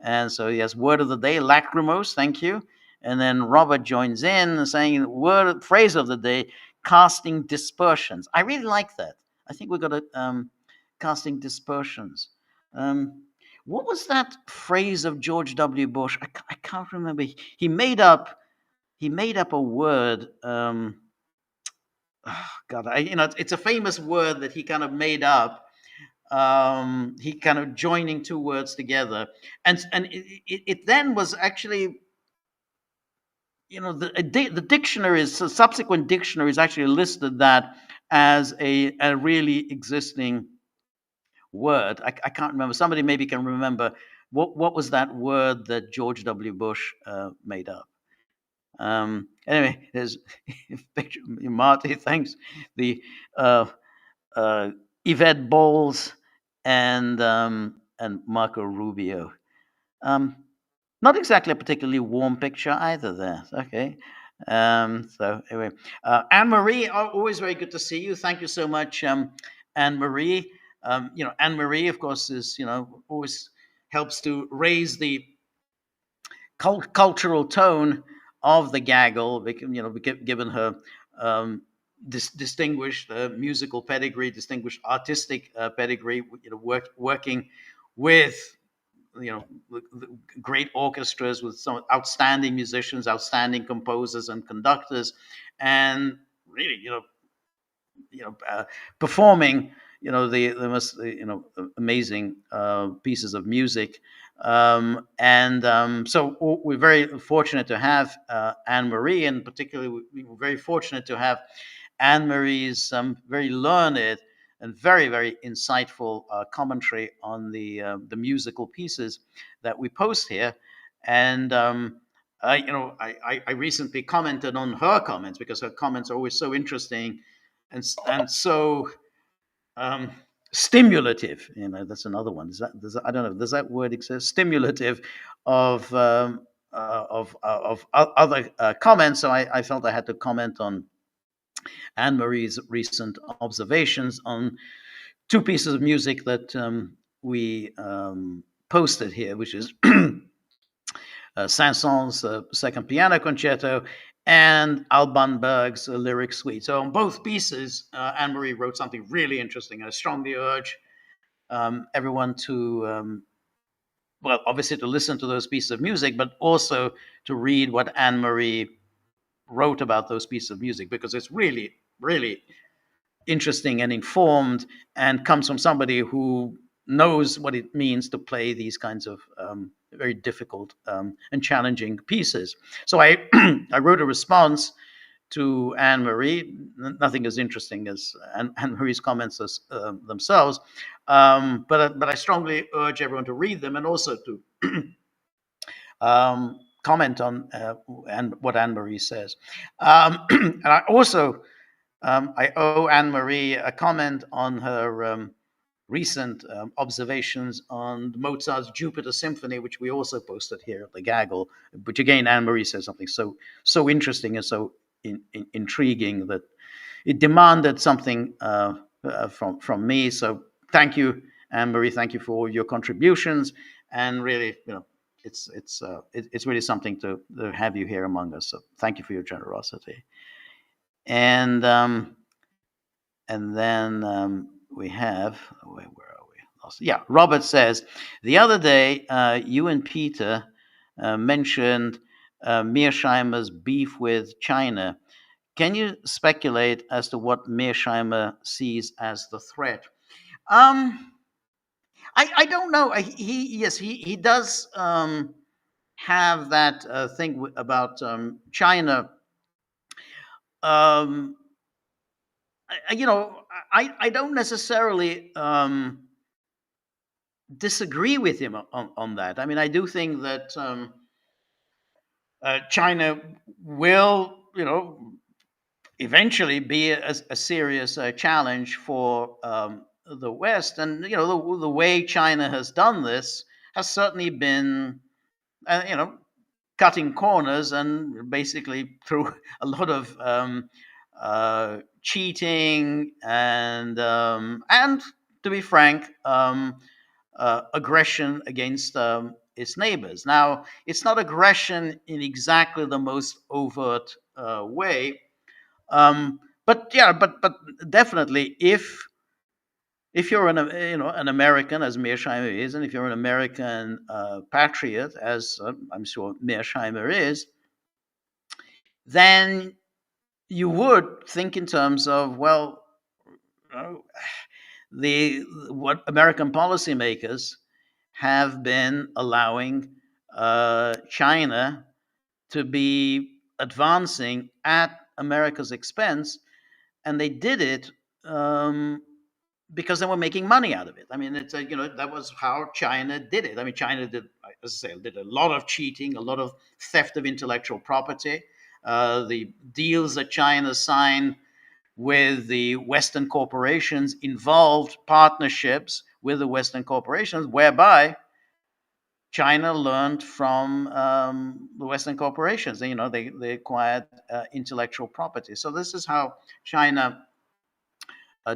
And so, yes, word of the day, lachrymose. Thank you. And then Robert joins in saying, phrase of the day, casting dispersions. I really like that. I think we've got to casting dispersions. What was that phrase of George W. Bush? I can't remember. He made up a word. Oh God, it's a famous word that he kind of made up. He kind of joining two words together, and it then was actually, the dictionaries, so subsequent dictionaries actually listed that as a really existing word. I can't remember. Somebody maybe can remember what was that word that George W. Bush made up. Anyway, there's picture Marty. Thanks. The Yvette Bowles and Marco Rubio. Not exactly a particularly warm picture either there. Okay. So anyway, Anne Marie, always very good to see you. Thank you so much, Anne Marie. Anne Marie, of course, is always helps to raise the cultural tone of the gaggle. Given her distinguished musical pedigree, distinguished artistic pedigree. Working with the great orchestras with some outstanding musicians, outstanding composers and conductors, and really, performing, the most, amazing pieces of music. So we're very fortunate to have Anne Marie, and particularly we're very fortunate to have Anne Marie's very learned and very, very insightful commentary on the musical pieces that we post here. And I recently commented on her comments because her comments are always so interesting and so um, stimulative. That's another one. I don't know. Does that word exist? Stimulative of other comments. So I felt I had to comment on Anne Marie's recent observations on two pieces of music that we posted here, which is Saint-Saëns' Second Piano Concerto and Alban Berg's Lyric Suite. So on both pieces, Anne Marie wrote something really interesting. I strongly urge everyone to, well, obviously to listen to those pieces of music, but also to read what Anne Marie wrote about those pieces of music, because it's really, really interesting and informed, and comes from somebody who knows what it means to play these kinds of very difficult and challenging pieces. So I I wrote a response to Anne Marie. Nothing as interesting as Anne Marie's comments themselves, but I strongly urge everyone to read them and also to comment on and what Anne Marie says. And I also I owe Anne Marie a comment on her recent observations on Mozart's Jupiter Symphony, which we also posted here at the Gaggle. Which again, Anne Marie says something so interesting and so intriguing that it demanded something from me. So thank you, Anne Marie. Thank you for all your contributions, and really, it's really something to have you here among us. So thank you for your generosity. And then we have, where are we? Yeah, Robert says, the other day you and Peter mentioned Mearsheimer's beef with China. Can you speculate as to what Mearsheimer sees as the threat? Um, I don't know. He does have that thing about China. Um, I don't necessarily disagree with him on that. I mean, I do think that China will, eventually be a serious challenge for the West. And, the way China has done this has certainly been, cutting corners and basically through a lot of cheating and to be frank, aggression against its neighbors. Now, it's not aggression in exactly the most overt way, but yeah, but definitely, if you're an American, as Mearsheimer is, and if you're an American patriot, as I'm sure Mearsheimer is, then you would think in terms of, well, what American policymakers have been allowing China to be advancing at America's expense, and they did it because they were making money out of it. I mean, that was how China did it. I mean, China did, as I say, did a lot of cheating, a lot of theft of intellectual property. The deals that China signed with the Western corporations involved partnerships with the Western corporations, whereby China learned from the Western corporations. They acquired intellectual property. So this is how China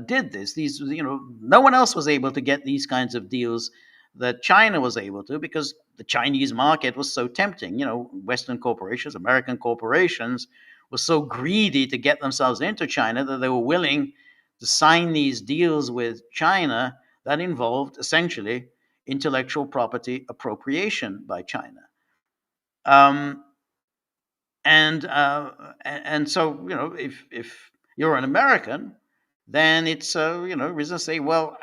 did this. No one else was able to get these kinds of deals that China was able to, because the Chinese market was so tempting. Western corporations, American corporations, were so greedy to get themselves into China that they were willing to sign these deals with China that involved essentially intellectual property appropriation by China. Um, and so if you're an American, then it's reason to say, well,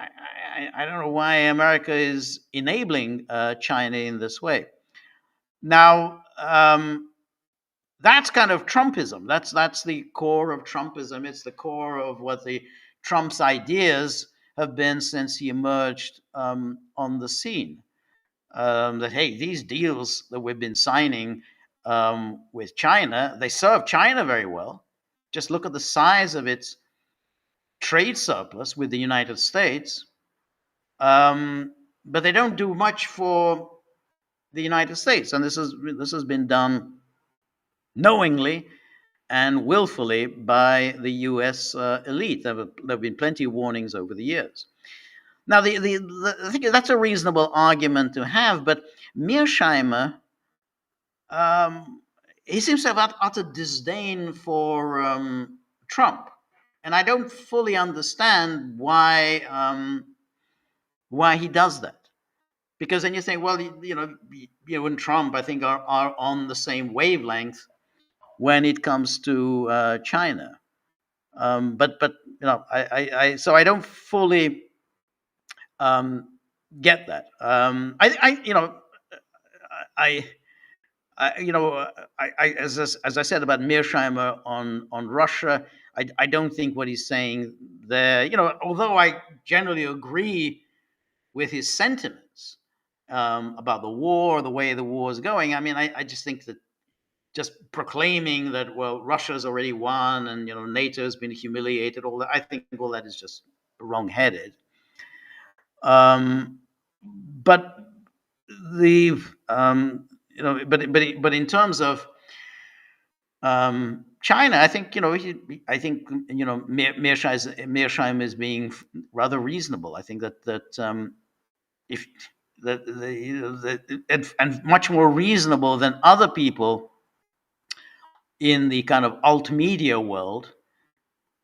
I don't know why America is enabling China in this way. Now, that's kind of Trumpism. That's the core of Trumpism. It's the core of what the Trump's ideas have been since he emerged on the scene. That, hey, these deals that we've been signing with China, they serve China very well. Just look at the size of its trade surplus with the United States. But they don't do much for the United States, and this has been done knowingly and willfully by the U.S. Elite. There have been plenty of warnings over the years. Now, I think that's a reasonable argument to have, but Mearsheimer, um, he seems to have utter disdain for Trump, and I don't fully understand why he does that. Because then you think, well, you and Trump, I think, are on the same wavelength when it comes to China. But so I don't fully get that. I as I said about Mearsheimer on Russia, I don't think what he's saying there. Although I generally agree with his sentiments about the war, the way the war is going. I mean, I just think that just proclaiming that, well, Russia's already won and NATO's been humiliated, all that, I think all that is just wrong-headed. But the but in terms of China, I think Mearsheimer is being rather reasonable. I think that if that and much more reasonable than other people in the kind of alt media world,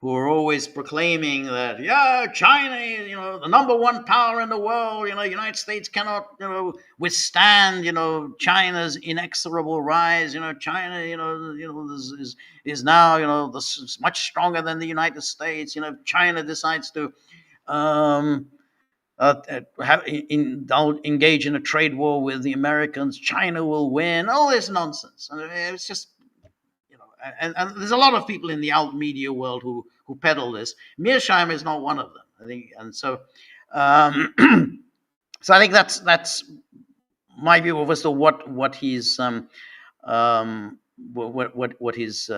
who are always proclaiming that, yeah, China is, the number one power in the world. United States cannot, withstand, China's inexorable rise. China, is now, much stronger than the United States. China decides to engage in a trade war with the Americans, China will win. All this nonsense. And it's just, and there's a lot of people in the alt media world who peddle this. Mearsheimer is not one of them, I think, and so so I think that's my view of as to what his what his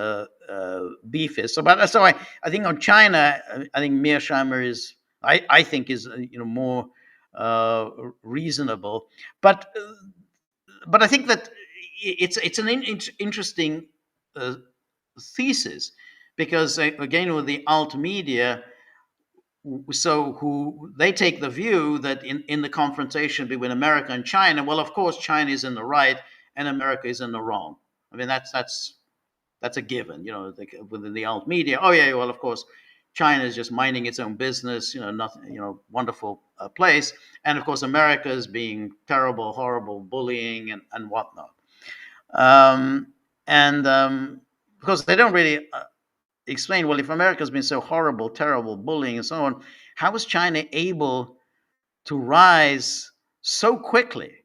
beef is. So I think on China, I think Mearsheimer is I think is more reasonable, but I think that it's an interesting thesis, because again with the alt media, so who they take the view that in the confrontation between America and China, well, of course China is in the right and America is in the wrong. I mean, that's a given, within the alt media. Oh yeah, well, of course China is just minding its own business, nothing, wonderful place, and of course America is being terrible, horrible, bullying and whatnot. Because they don't really explain, well, if America's been so horrible, terrible, bullying and so on, how was China able to rise so quickly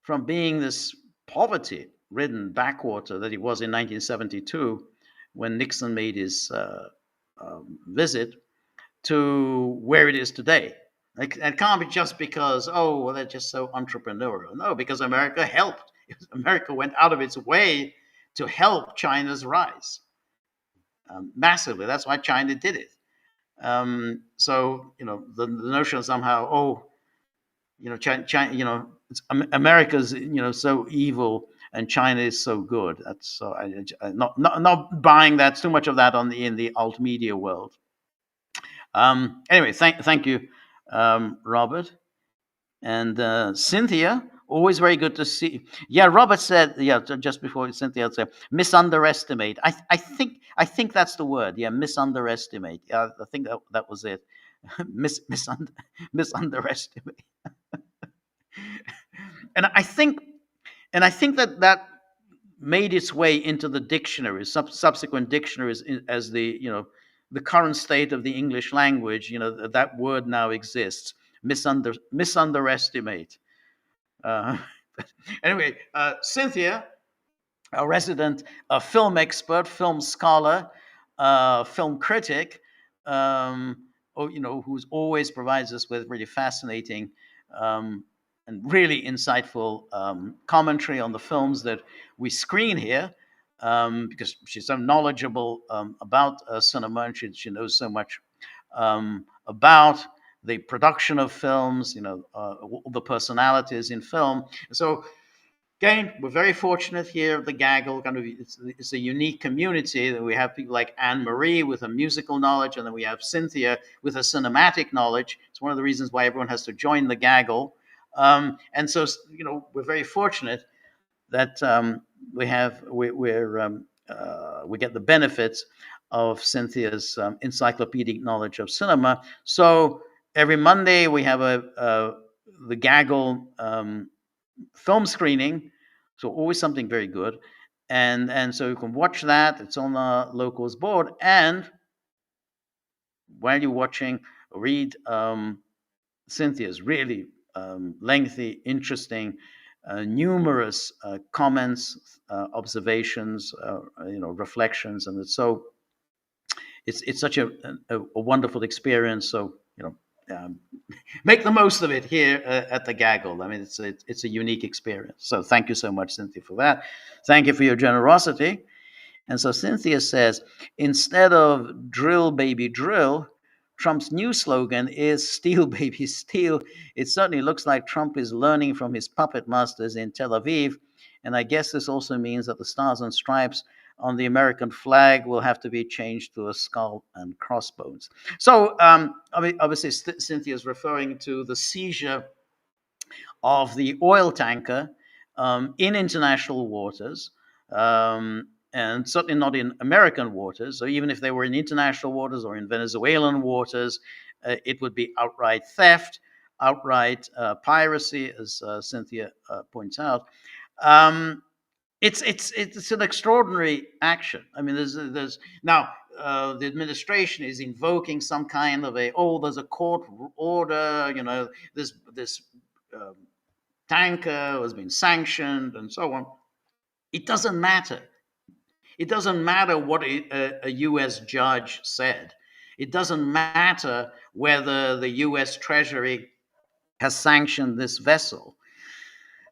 from being this poverty-ridden backwater that it was in 1972 when Nixon made his visit, to where it is today? Like, it can't be just because, oh, well, they're just so entrepreneurial. No, because America helped. America went out of its way to help China's rise massively. That's why China did it. So the notion of somehow, oh, China, America's, so evil, and China is so good. That's so not buying that too much of that in the alt media world. Anyway, thank you, Robert. And Cynthia, always very good to see. Yeah, Robert said, yeah, just before Cynthia said, misunderestimate. I think that's the word. Yeah, misunderestimate. Yeah, I think that was it. Misunderestimate. And I think that made its way into the dictionaries, subsequent dictionaries, as the current state of the English language. That word now exists. Misunderestimate. Uh, anyway, Cynthia, a resident, a film expert, film scholar, film critic, who's always provides us with really fascinating and really insightful commentary on the films that we screen here, because she's so knowledgeable about cinema, and she knows so much about the production of films, all the personalities in film. So again, we're very fortunate here at the Gaggle. It's a unique community that we have people like Anne Marie with a musical knowledge, and then we have Cynthia with a cinematic knowledge. It's one of the reasons why everyone has to join the Gaggle. And so, we're very fortunate that we get the benefits of Cynthia's encyclopedic knowledge of cinema. So every Monday we have the Gaggle film screening, so always something very good, and so you can watch that. It's on the locals board, and while you're watching, read Cynthia's really lengthy, interesting, numerous comments, observations, reflections, and it's such a wonderful experience. So make the most of it here at the Gaggle. I mean, it's a unique experience. So thank you so much, Cynthia, for that. Thank you for your generosity. And so Cynthia says, instead of drill, baby, drill, Trump's new slogan is steal, baby, steal. It certainly looks like Trump is learning from his puppet masters in Tel Aviv. And I guess this also means that the stars and stripes on the American flag will have to be changed to a skull and crossbones. So obviously, Cynthia is referring to the seizure of the oil tanker in international waters, and certainly not in American waters. So even if they were in international waters or in Venezuelan waters, it would be outright theft, outright piracy, as Cynthia points out. It's an extraordinary action. I mean, there's now the administration is invoking some kind of there's a court order. This tanker has been sanctioned and so on. It doesn't matter. It doesn't matter what a U.S. judge said. It doesn't matter whether the U.S. Treasury has sanctioned this vessel.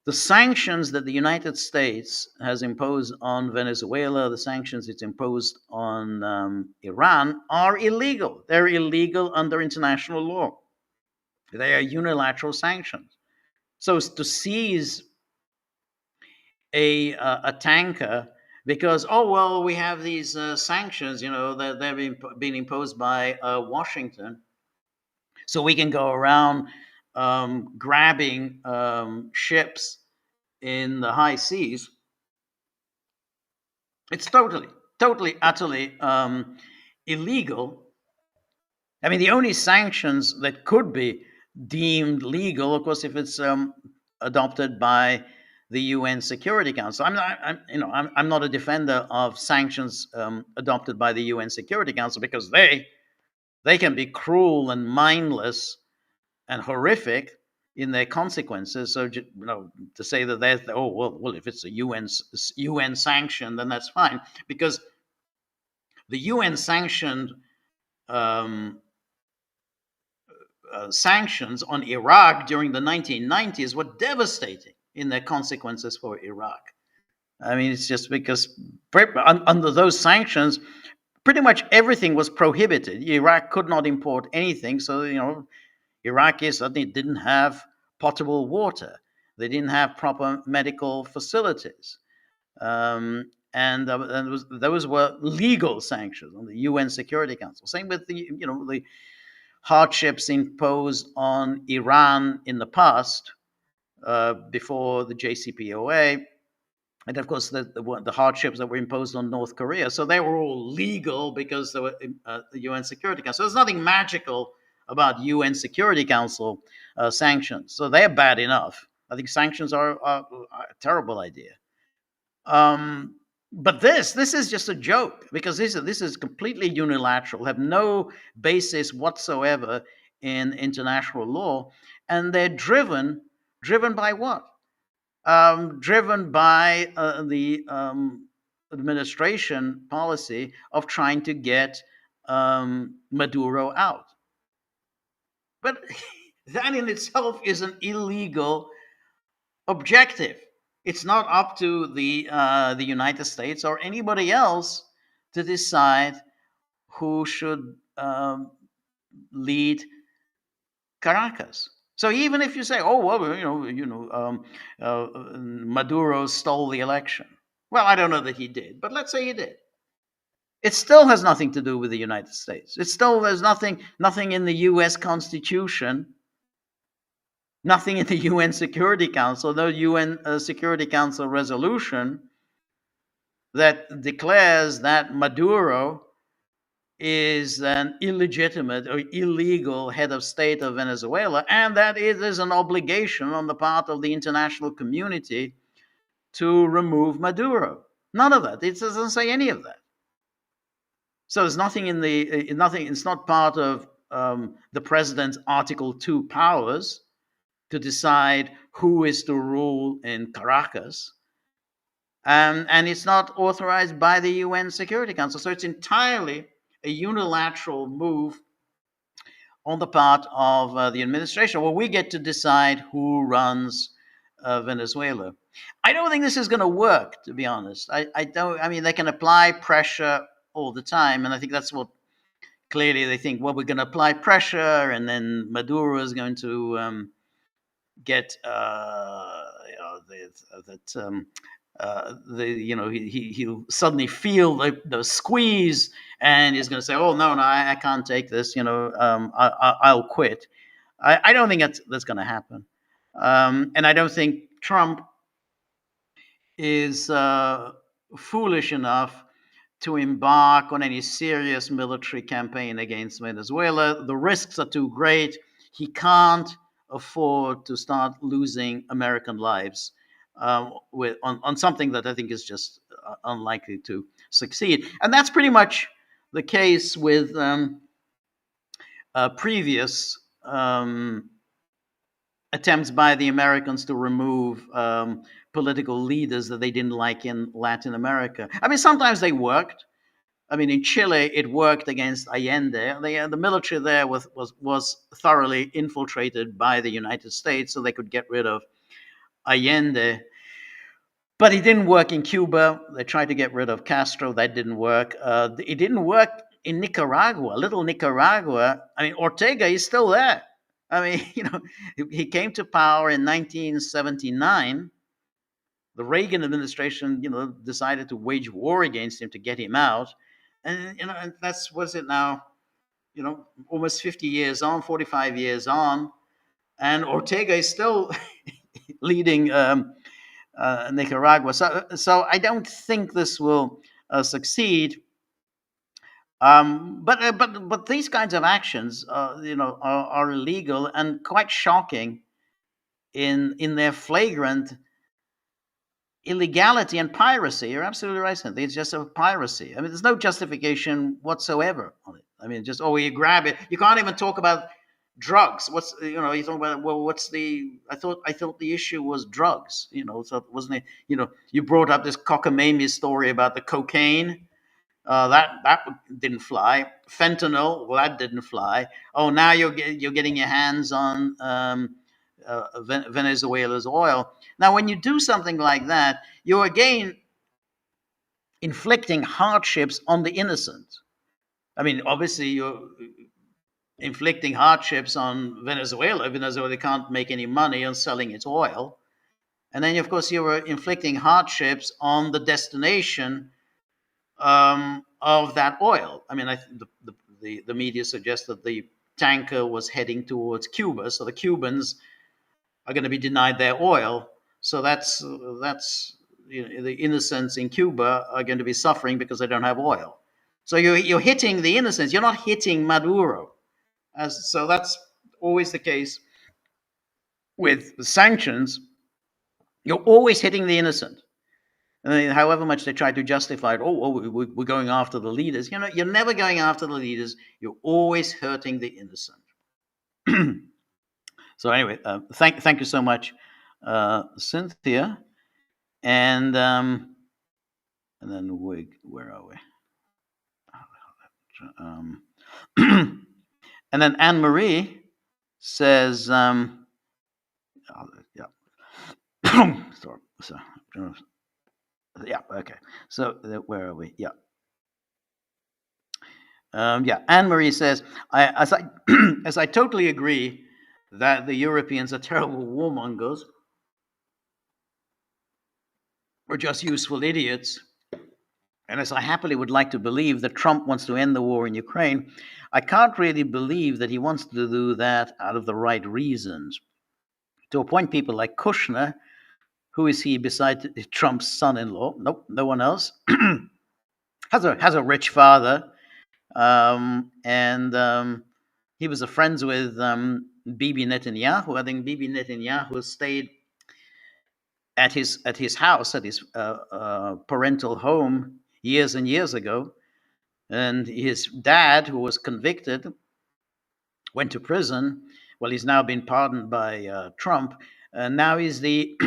The sanctions that the United States has imposed on Venezuela, the sanctions it's imposed on Iran, are illegal. They're illegal under international law. They are unilateral sanctions. So to seize a tanker because we have these sanctions, that they've been imposed by Washington, so we can go around grabbing ships in the high seas. It's totally, utterly illegal. I mean, the only sanctions that could be deemed legal, of course, if it's adopted by the UN Security Council. I'm not a defender of sanctions adopted by the UN Security Council, because they can be cruel and mindless and horrific in their consequences. So to say that if it's a UN sanction, then that's fine, because the UN sanctioned sanctions on Iraq during the 1990s were devastating in their consequences for Iraq. I mean, it's just because under those sanctions, pretty much everything was prohibited. Iraq could not import anything, so Iraqis certainly didn't have potable water. They didn't have proper medical facilities. And those were legal sanctions on the UN Security Council. Same with the hardships imposed on Iran in the past, before the JCPOA, and of course the hardships that were imposed on North Korea. So they were all legal because they were the UN Security Council. So there's nothing magical about UN Security Council sanctions. So they're bad enough. I think sanctions are a terrible idea. Um, but this is just a joke, because this is completely unilateral, have no basis whatsoever in international law, and they're driven by what? Driven by the administration policy of trying to get Maduro out. But that in itself is an illegal objective. It's not up to the United States or anybody else to decide who should lead Caracas. So even if you say, "Oh well, Maduro stole the election," well, I don't know that he did, but let's say he did. It still has nothing to do with the United States. It still there's nothing in the U.S. Constitution, nothing in the UN Security Council, no UN Security Council resolution that declares that Maduro is an illegitimate or illegal head of state of Venezuela, and that it is an obligation on the part of the international community to remove Maduro. None of that. It doesn't say any of that. So there's nothing in the nothing. It's not part of the president's Article 2 powers to decide who is to rule in Caracas. And it's not authorized by the UN Security Council. So it's entirely a unilateral move on the part of the administration. Well, we get to decide who runs Venezuela. I don't think this is going to work, to be honest. I don't. I mean, they can apply pressure all the time, and I think that's what clearly they think. Well, we're going to apply pressure, and then Maduro is going to get he'll suddenly feel the squeeze, and he's going to say, "Oh no, I can't take this. I'll quit." I don't think that's going to happen, and I don't think Trump is foolish enough to embark on any serious military campaign against Venezuela. The risks are too great. He can't afford to start losing American lives on something that I think is just unlikely to succeed. And that's pretty much the case with previous attempts by the Americans to remove political leaders that they didn't like in Latin America. I mean, sometimes they worked. I mean, in Chile, it worked against Allende. The military there was thoroughly infiltrated by the United States, so they could get rid of Allende. But it didn't work in Cuba. They tried to get rid of Castro. That didn't work. It didn't work in Nicaragua, little Nicaragua. I mean, Ortega is still there. I mean, he came to power in 1979. The Reagan administration, decided to wage war against him to get him out. And, and that's, what's it now? Almost 50 years on, 45 years on. And Ortega is still leading Nicaragua. So I don't think this will succeed. But these kinds of actions, are illegal and quite shocking in their flagrant illegality and piracy. You're absolutely right, Cynthia. It's just a piracy. I mean, there's no justification whatsoever on it. I mean, just, you grab it. You can't even talk about drugs. You talk about, well, what's the? I thought the issue was drugs. So wasn't it? You brought up this cockamamie story about the cocaine. That didn't fly. Fentanyl, well, that didn't fly. Oh, now you're getting your hands on Venezuela's oil. Now, when you do something like that, you're again inflicting hardships on the innocent. I mean, obviously, inflicting hardships on Venezuela. Venezuela can't make any money on selling its oil. And then, of course, you were inflicting hardships on the destination of that oil. I mean, the media suggests that the tanker was heading towards Cuba, so the Cubans are going to be denied their oil. So that's the innocents in Cuba are going to be suffering because they don't have oil. So you're hitting the innocents. You're not hitting Maduro. So that's always the case with sanctions. You're always hitting the innocent. I mean, however much they try to justify it, we're going after the leaders. You're never going after the leaders. You're always hurting the innocent. So anyway, thank you so much, Cynthia, and then where are we? And then Anne Marie says, yeah, sorry, yeah, okay. So where are we? Yeah. Yeah, Anne Marie says, as I totally agree that the Europeans are terrible warmongers or just useful idiots, and as I happily would like to believe that Trump wants to end the war in Ukraine, I can't really believe that he wants to do that out of the right reasons. To appoint people like Kushner, who is he beside Trump's son-in-law? Nope, no one else. has a rich father, and he was friends with Bibi Netanyahu. I think Bibi Netanyahu stayed at his house, at his parental home, years and years ago. And his dad, who was convicted, went to prison. Well, he's now been pardoned by Trump, and now he's the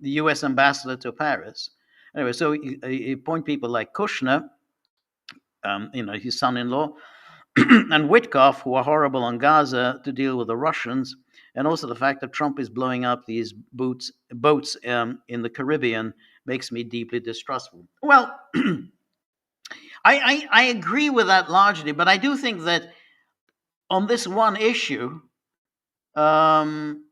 the U.S. ambassador to Paris. Anyway, so he appoint people like Kushner, his son-in-law, and Witkoff, who are horrible on Gaza, to deal with the Russians, and also the fact that Trump is blowing up these boats in the Caribbean makes me deeply distrustful. Well, I agree with that largely, but I do think that on this one issue, Trump,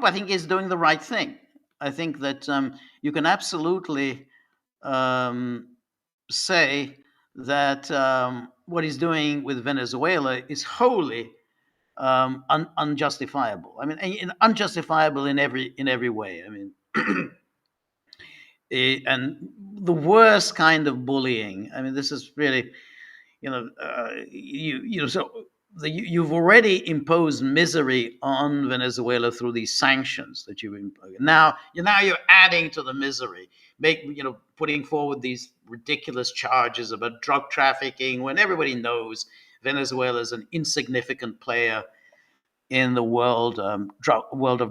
I think, is doing the right thing. I think that you can absolutely say that what he's doing with Venezuela is wholly unjustifiable. I mean, unjustifiable in every way. I mean, and the worst kind of bullying. I mean, this is really, you've already imposed misery on Venezuela through these sanctions that you've imposed. Now you're adding to the misery, putting forward these ridiculous charges about drug trafficking when everybody knows Venezuela is an insignificant player in the world of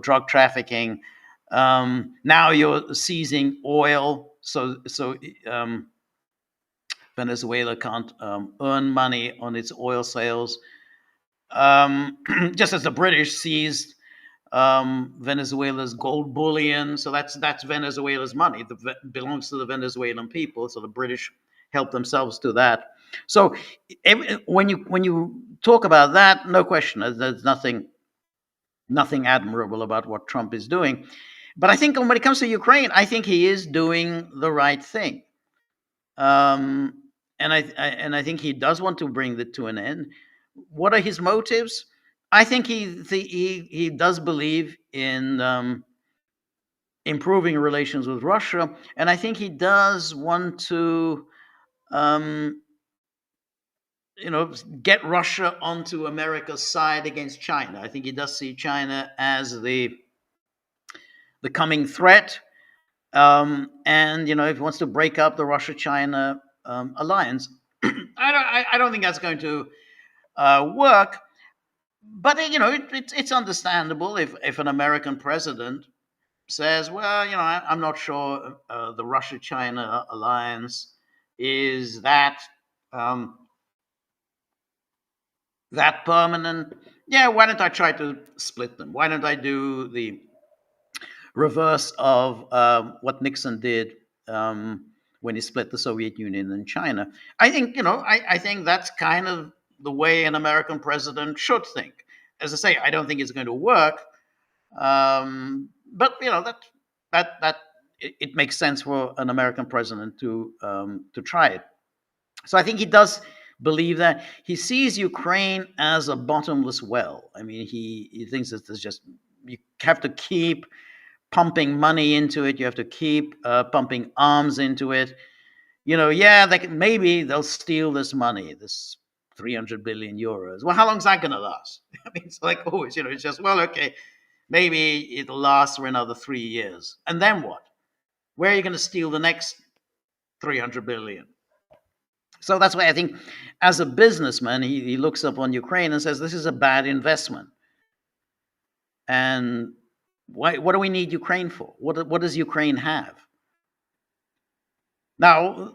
drug trafficking. Now you're seizing oil, so Venezuela can't earn money on its oil sales. Just as the British seized Venezuela's gold bullion, so that's Venezuela's money that belongs to the Venezuelan people. So the British help themselves to that. So when you talk about that, no question, there's nothing admirable about what Trump is doing. But I think when it comes to Ukraine, I think he is doing the right thing. And I think he does want to bring it to an end. What are his motives? I think he does believe in improving relations with Russia, and I think he does want to, get Russia onto America's side against China. I think he does see China as the coming threat, and if he wants to break up the Russia-China alliance, I don't think that's going to work. But it's understandable if an American president says, well, I'm not sure the Russia-China alliance is that permanent. Yeah, why don't I try to split them? Why don't I do the reverse of what Nixon did when he split the Soviet Union and China? I think I think that's kind of the way an American president should think. As I say, I don't think it's going to work, but that it makes sense for an American president to try it. So I think he does believe that. He sees Ukraine as a bottomless well. I mean, he thinks that there's just, you have to keep pumping money into it. You have to keep pumping arms into it. Yeah, maybe they'll steal this money, this 300 billion euros. Well, how long is that going to last? I mean, it's like always, it's just, well, okay, maybe it'll last for another 3 years. And then what? Where are you going to steal the next 300 billion? So that's why I think, as a businessman, he looks up on Ukraine and says, this is a bad investment. And what do we need Ukraine for? What does Ukraine have? Now,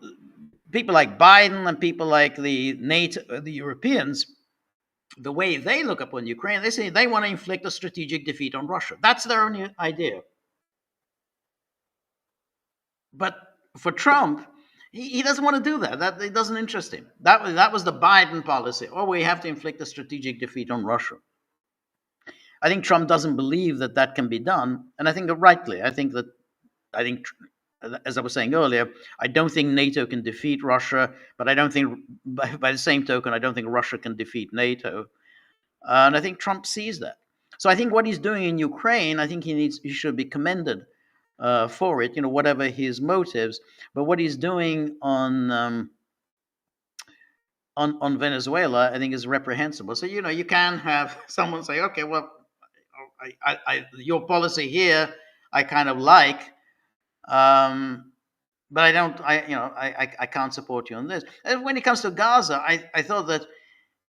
people like Biden and people like the NATO, the Europeans, the way they look upon Ukraine, they say they want to inflict a strategic defeat on Russia. That's their only idea. But for Trump, he doesn't want to do that. That it doesn't interest him. That was the Biden policy. Oh, we have to inflict a strategic defeat on Russia. I think Trump doesn't believe that that can be done, and I think that rightly. I think, as I was saying earlier, I don't think NATO can defeat Russia, but I don't think, by the same token, I don't think Russia can defeat NATO. And I think Trump sees that. So I think what he's doing in Ukraine, I think he should be commended for it, whatever his motives. But what he's doing on Venezuela, I think, is reprehensible. So you can have someone say, okay, well, your policy here I kind of like, but I don't. I can't support you on this. And when it comes to Gaza, I thought that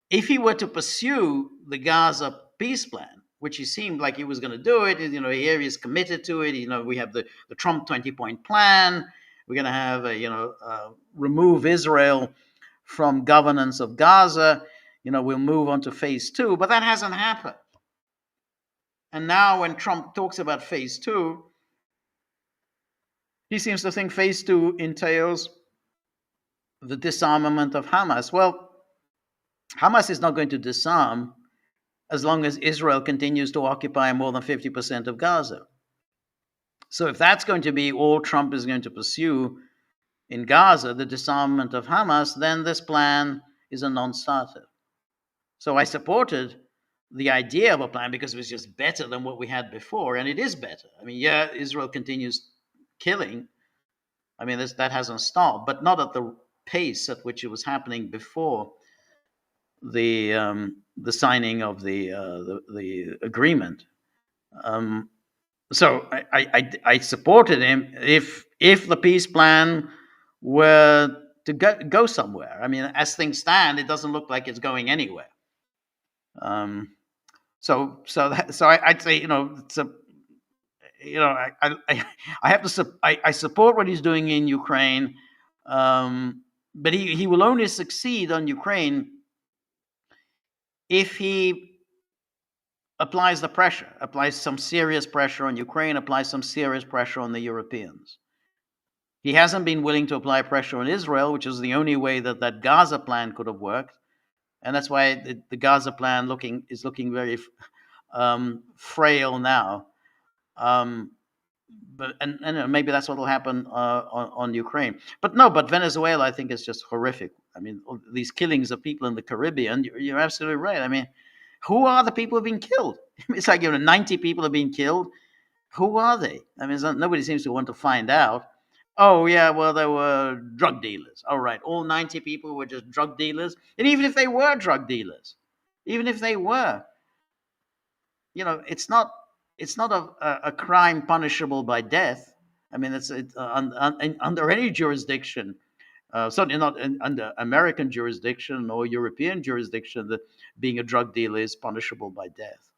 if he were to pursue the Gaza peace plan, which he seemed like he was going to do it, here he's committed to it. We have the Trump 20-point plan. We're going to have remove Israel from governance of Gaza. We'll move on to phase 2, but that hasn't happened. And now when Trump talks about phase 2, he seems to think phase 2 entails the disarmament of Hamas. Well, Hamas is not going to disarm as long as Israel continues to occupy more than 50% of Gaza. So if that's going to be all Trump is going to pursue in Gaza, the disarmament of Hamas, then this plan is a non-starter. So I supported the idea of a plan because it was just better than what we had before, and it is better. I mean, yeah, Israel continues killing. I mean, that hasn't stopped, but not at the pace at which it was happening before the signing of the agreement. So I supported him if the peace plan were to go somewhere. I mean, as things stand, it doesn't look like it's going anywhere. So I'd say, it's a, I have to I support what he's doing in Ukraine, but he will only succeed on Ukraine if he applies some serious pressure on Ukraine, applies some serious pressure on the Europeans. He hasn't been willing to apply pressure on Israel, which is the only way that Gaza plan could have worked. And that's why the Gaza plan is looking very frail now. But maybe that's what will happen on Ukraine. But Venezuela, I think, is just horrific. I mean, these killings of people in the Caribbean, you're absolutely right. I mean, who are the people who have been killed? It's like 90 people have been killed. Who are they? I mean, nobody seems to want to find out. Oh, yeah, well, there were drug dealers. All right, all 90 people were just drug dealers. And even if they were drug dealers, even if they were, it's not a crime punishable by death. I mean, it's under any jurisdiction, certainly not under American jurisdiction or European jurisdiction, that being a drug dealer is punishable by death.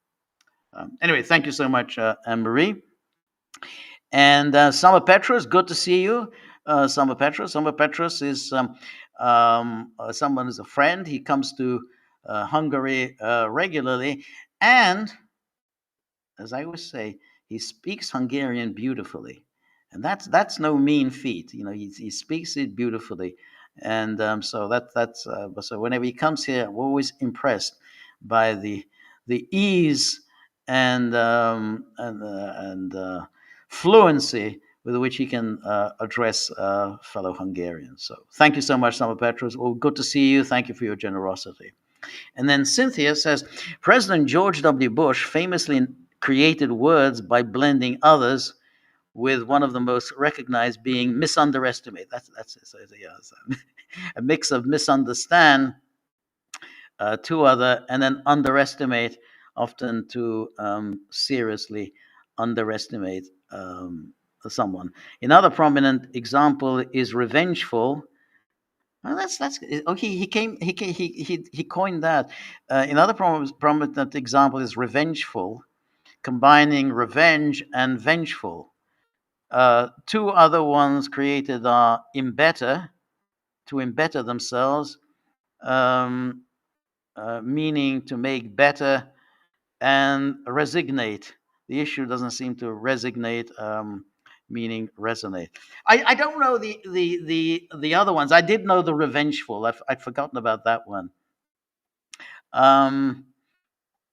Anyway, thank you so much, Anne-Marie. And Summer Petrus, good to see you, Summer Petrus. Summer Petrus is someone who's a friend. He comes to Hungary regularly, and as I always say, he speaks Hungarian beautifully, and that's no mean feat. He speaks it beautifully, And so that's so whenever he comes here, we're always impressed by the ease and fluency with which he can address fellow Hungarians. So thank you so much, Sama Petrus. Well, good to see you. Thank you for your generosity. And then Cynthia says, President George W. Bush famously created words by blending others, with one of the most recognized being misunderestimate. That's it. So, yeah, so a mix of misunderstand to other and then underestimate, often to seriously underestimate someone. Another prominent example is revengeful. Well, that's okay. He coined that. Another prominent example is revengeful, combining revenge and vengeful. Two other ones created are imbetter, to embetter themselves, um, meaning to make better, and resignate. The issue doesn't seem to resignate, meaning resonate. I don't know the other ones. I did know the revengeful. I'd forgotten about that one. Um,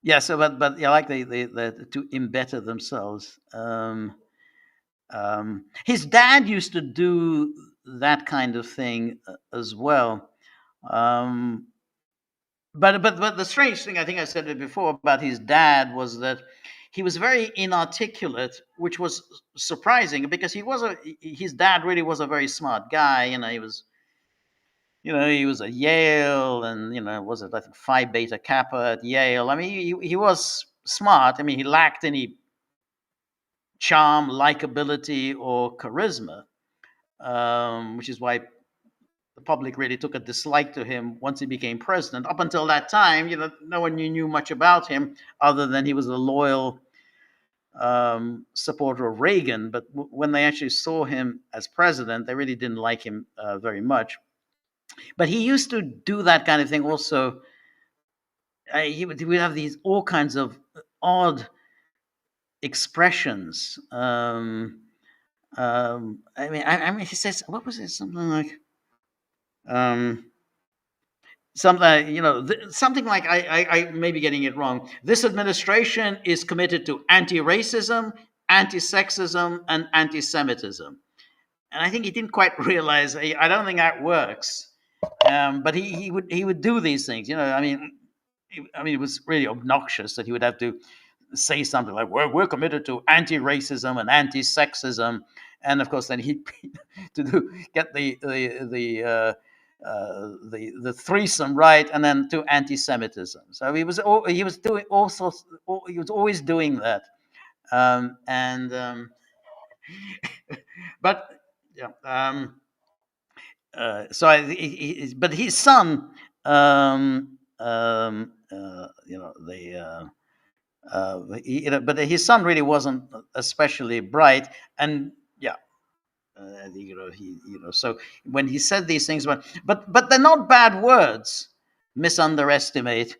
yeah. So, but yeah, like the to embetter themselves. His dad used to do that kind of thing as well. Um, but the strange thing, I think I said it before about his dad, was that he was very inarticulate, which was surprising because his dad really was a very smart guy. He was at Yale, and was it, I think, Phi Beta Kappa at Yale. I mean, he was smart. I mean, he lacked any charm, likability, or charisma, which is why the public really took a dislike to him once he became president. Up until that time, no one knew much about him other than he was a loyal supporter of Reagan. But when they actually saw him as president, they really didn't like him very much. But he used to do that kind of thing also. He would have these all kinds of odd expressions. I mean, he says, what was it? Something like, um, something like I may be getting it wrong. This administration is committed to anti-racism, anti-sexism, and anti-Semitism. And I think he didn't quite realize. I don't think that works. But he would do these things. I mean, it was really obnoxious that he would have to say something like, we're committed to anti-racism and anti-sexism, and of course then he to get the threesome right, and then to anti-Semitism. So he was doing all sorts. He was always doing that, and but yeah. But his son, but his son really wasn't especially bright, and yeah, so when he said these things, but they're not bad words. Misunderestimate,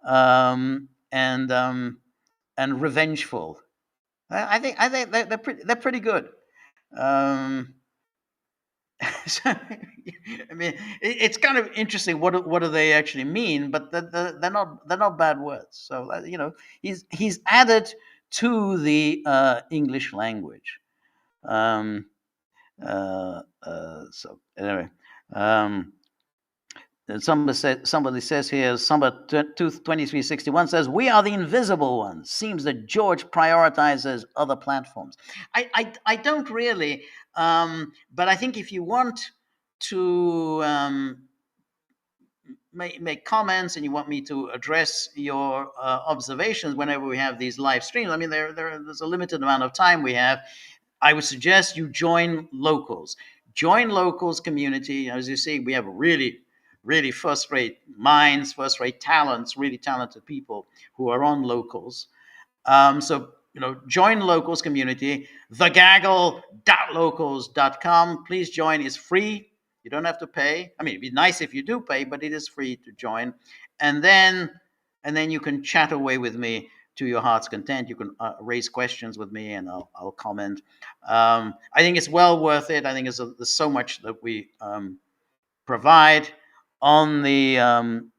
and revengeful. I think they're pretty good. Um, so, I mean, it's kind of interesting. What do they actually mean? But they're not bad words. So he's added to the English language. Um, so anyway, um, somebody says here, Summer 2361 says, we are the invisible ones. Seems that George prioritizes other platforms. I don't really, but I think if you want to make comments and you want me to address your observations whenever we have these live streams, I mean, there's a limited amount of time we have. I would suggest you join Locals. Join Locals community. As you see, we have really, really first-rate minds, first-rate talents, really talented people who are on Locals. So join Locals community. Thegaggle.locals.com. Please join. It's free. You don't have to pay. I mean, it'd be nice if you do pay, but it is free to join. And then you can chat away with me to your heart's content. You can raise questions with me, and I'll comment. I think it's well worth it. I think there's so much that we provide on the on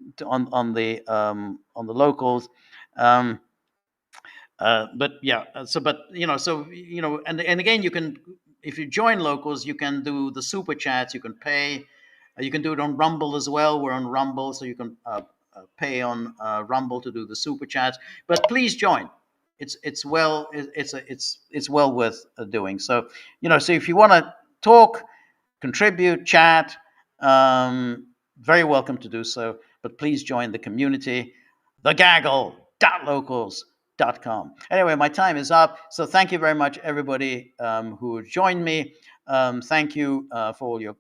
the locals. Um, but yeah, and again, you can, if you join locals, you can do the super chats. You can pay. You can do it on Rumble as well. We're on Rumble, so you can pay on Rumble to do the super chats. But please join. It's well worth doing. So so if you want to talk, contribute, chat, very welcome to do so. But please join the community, the Gaggle.locals.com. Anyway, my time is up. So thank you very much, everybody who joined me. Thank you for all your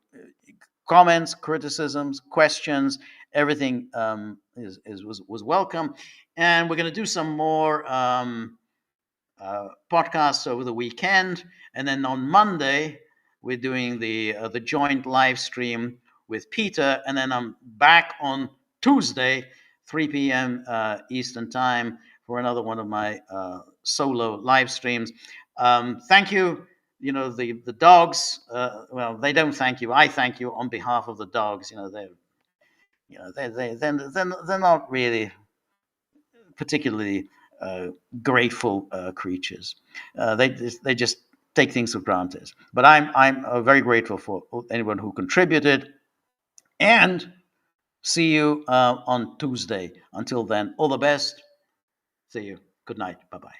comments, criticisms, questions. Everything was welcome. And we're going to do some more podcasts over the weekend. And then on Monday, we're doing the joint live stream with Peter. And then I'm back on Tuesday, 3 p.m. Eastern Time, for another one of my solo live streams. Thank you. The dogs. Well, they don't thank you. I thank you on behalf of the dogs. They're not really particularly grateful creatures. They just take things for granted. But I'm very grateful for anyone who contributed, and see you on Tuesday. Until then, all the best. See you. Good night. Bye bye.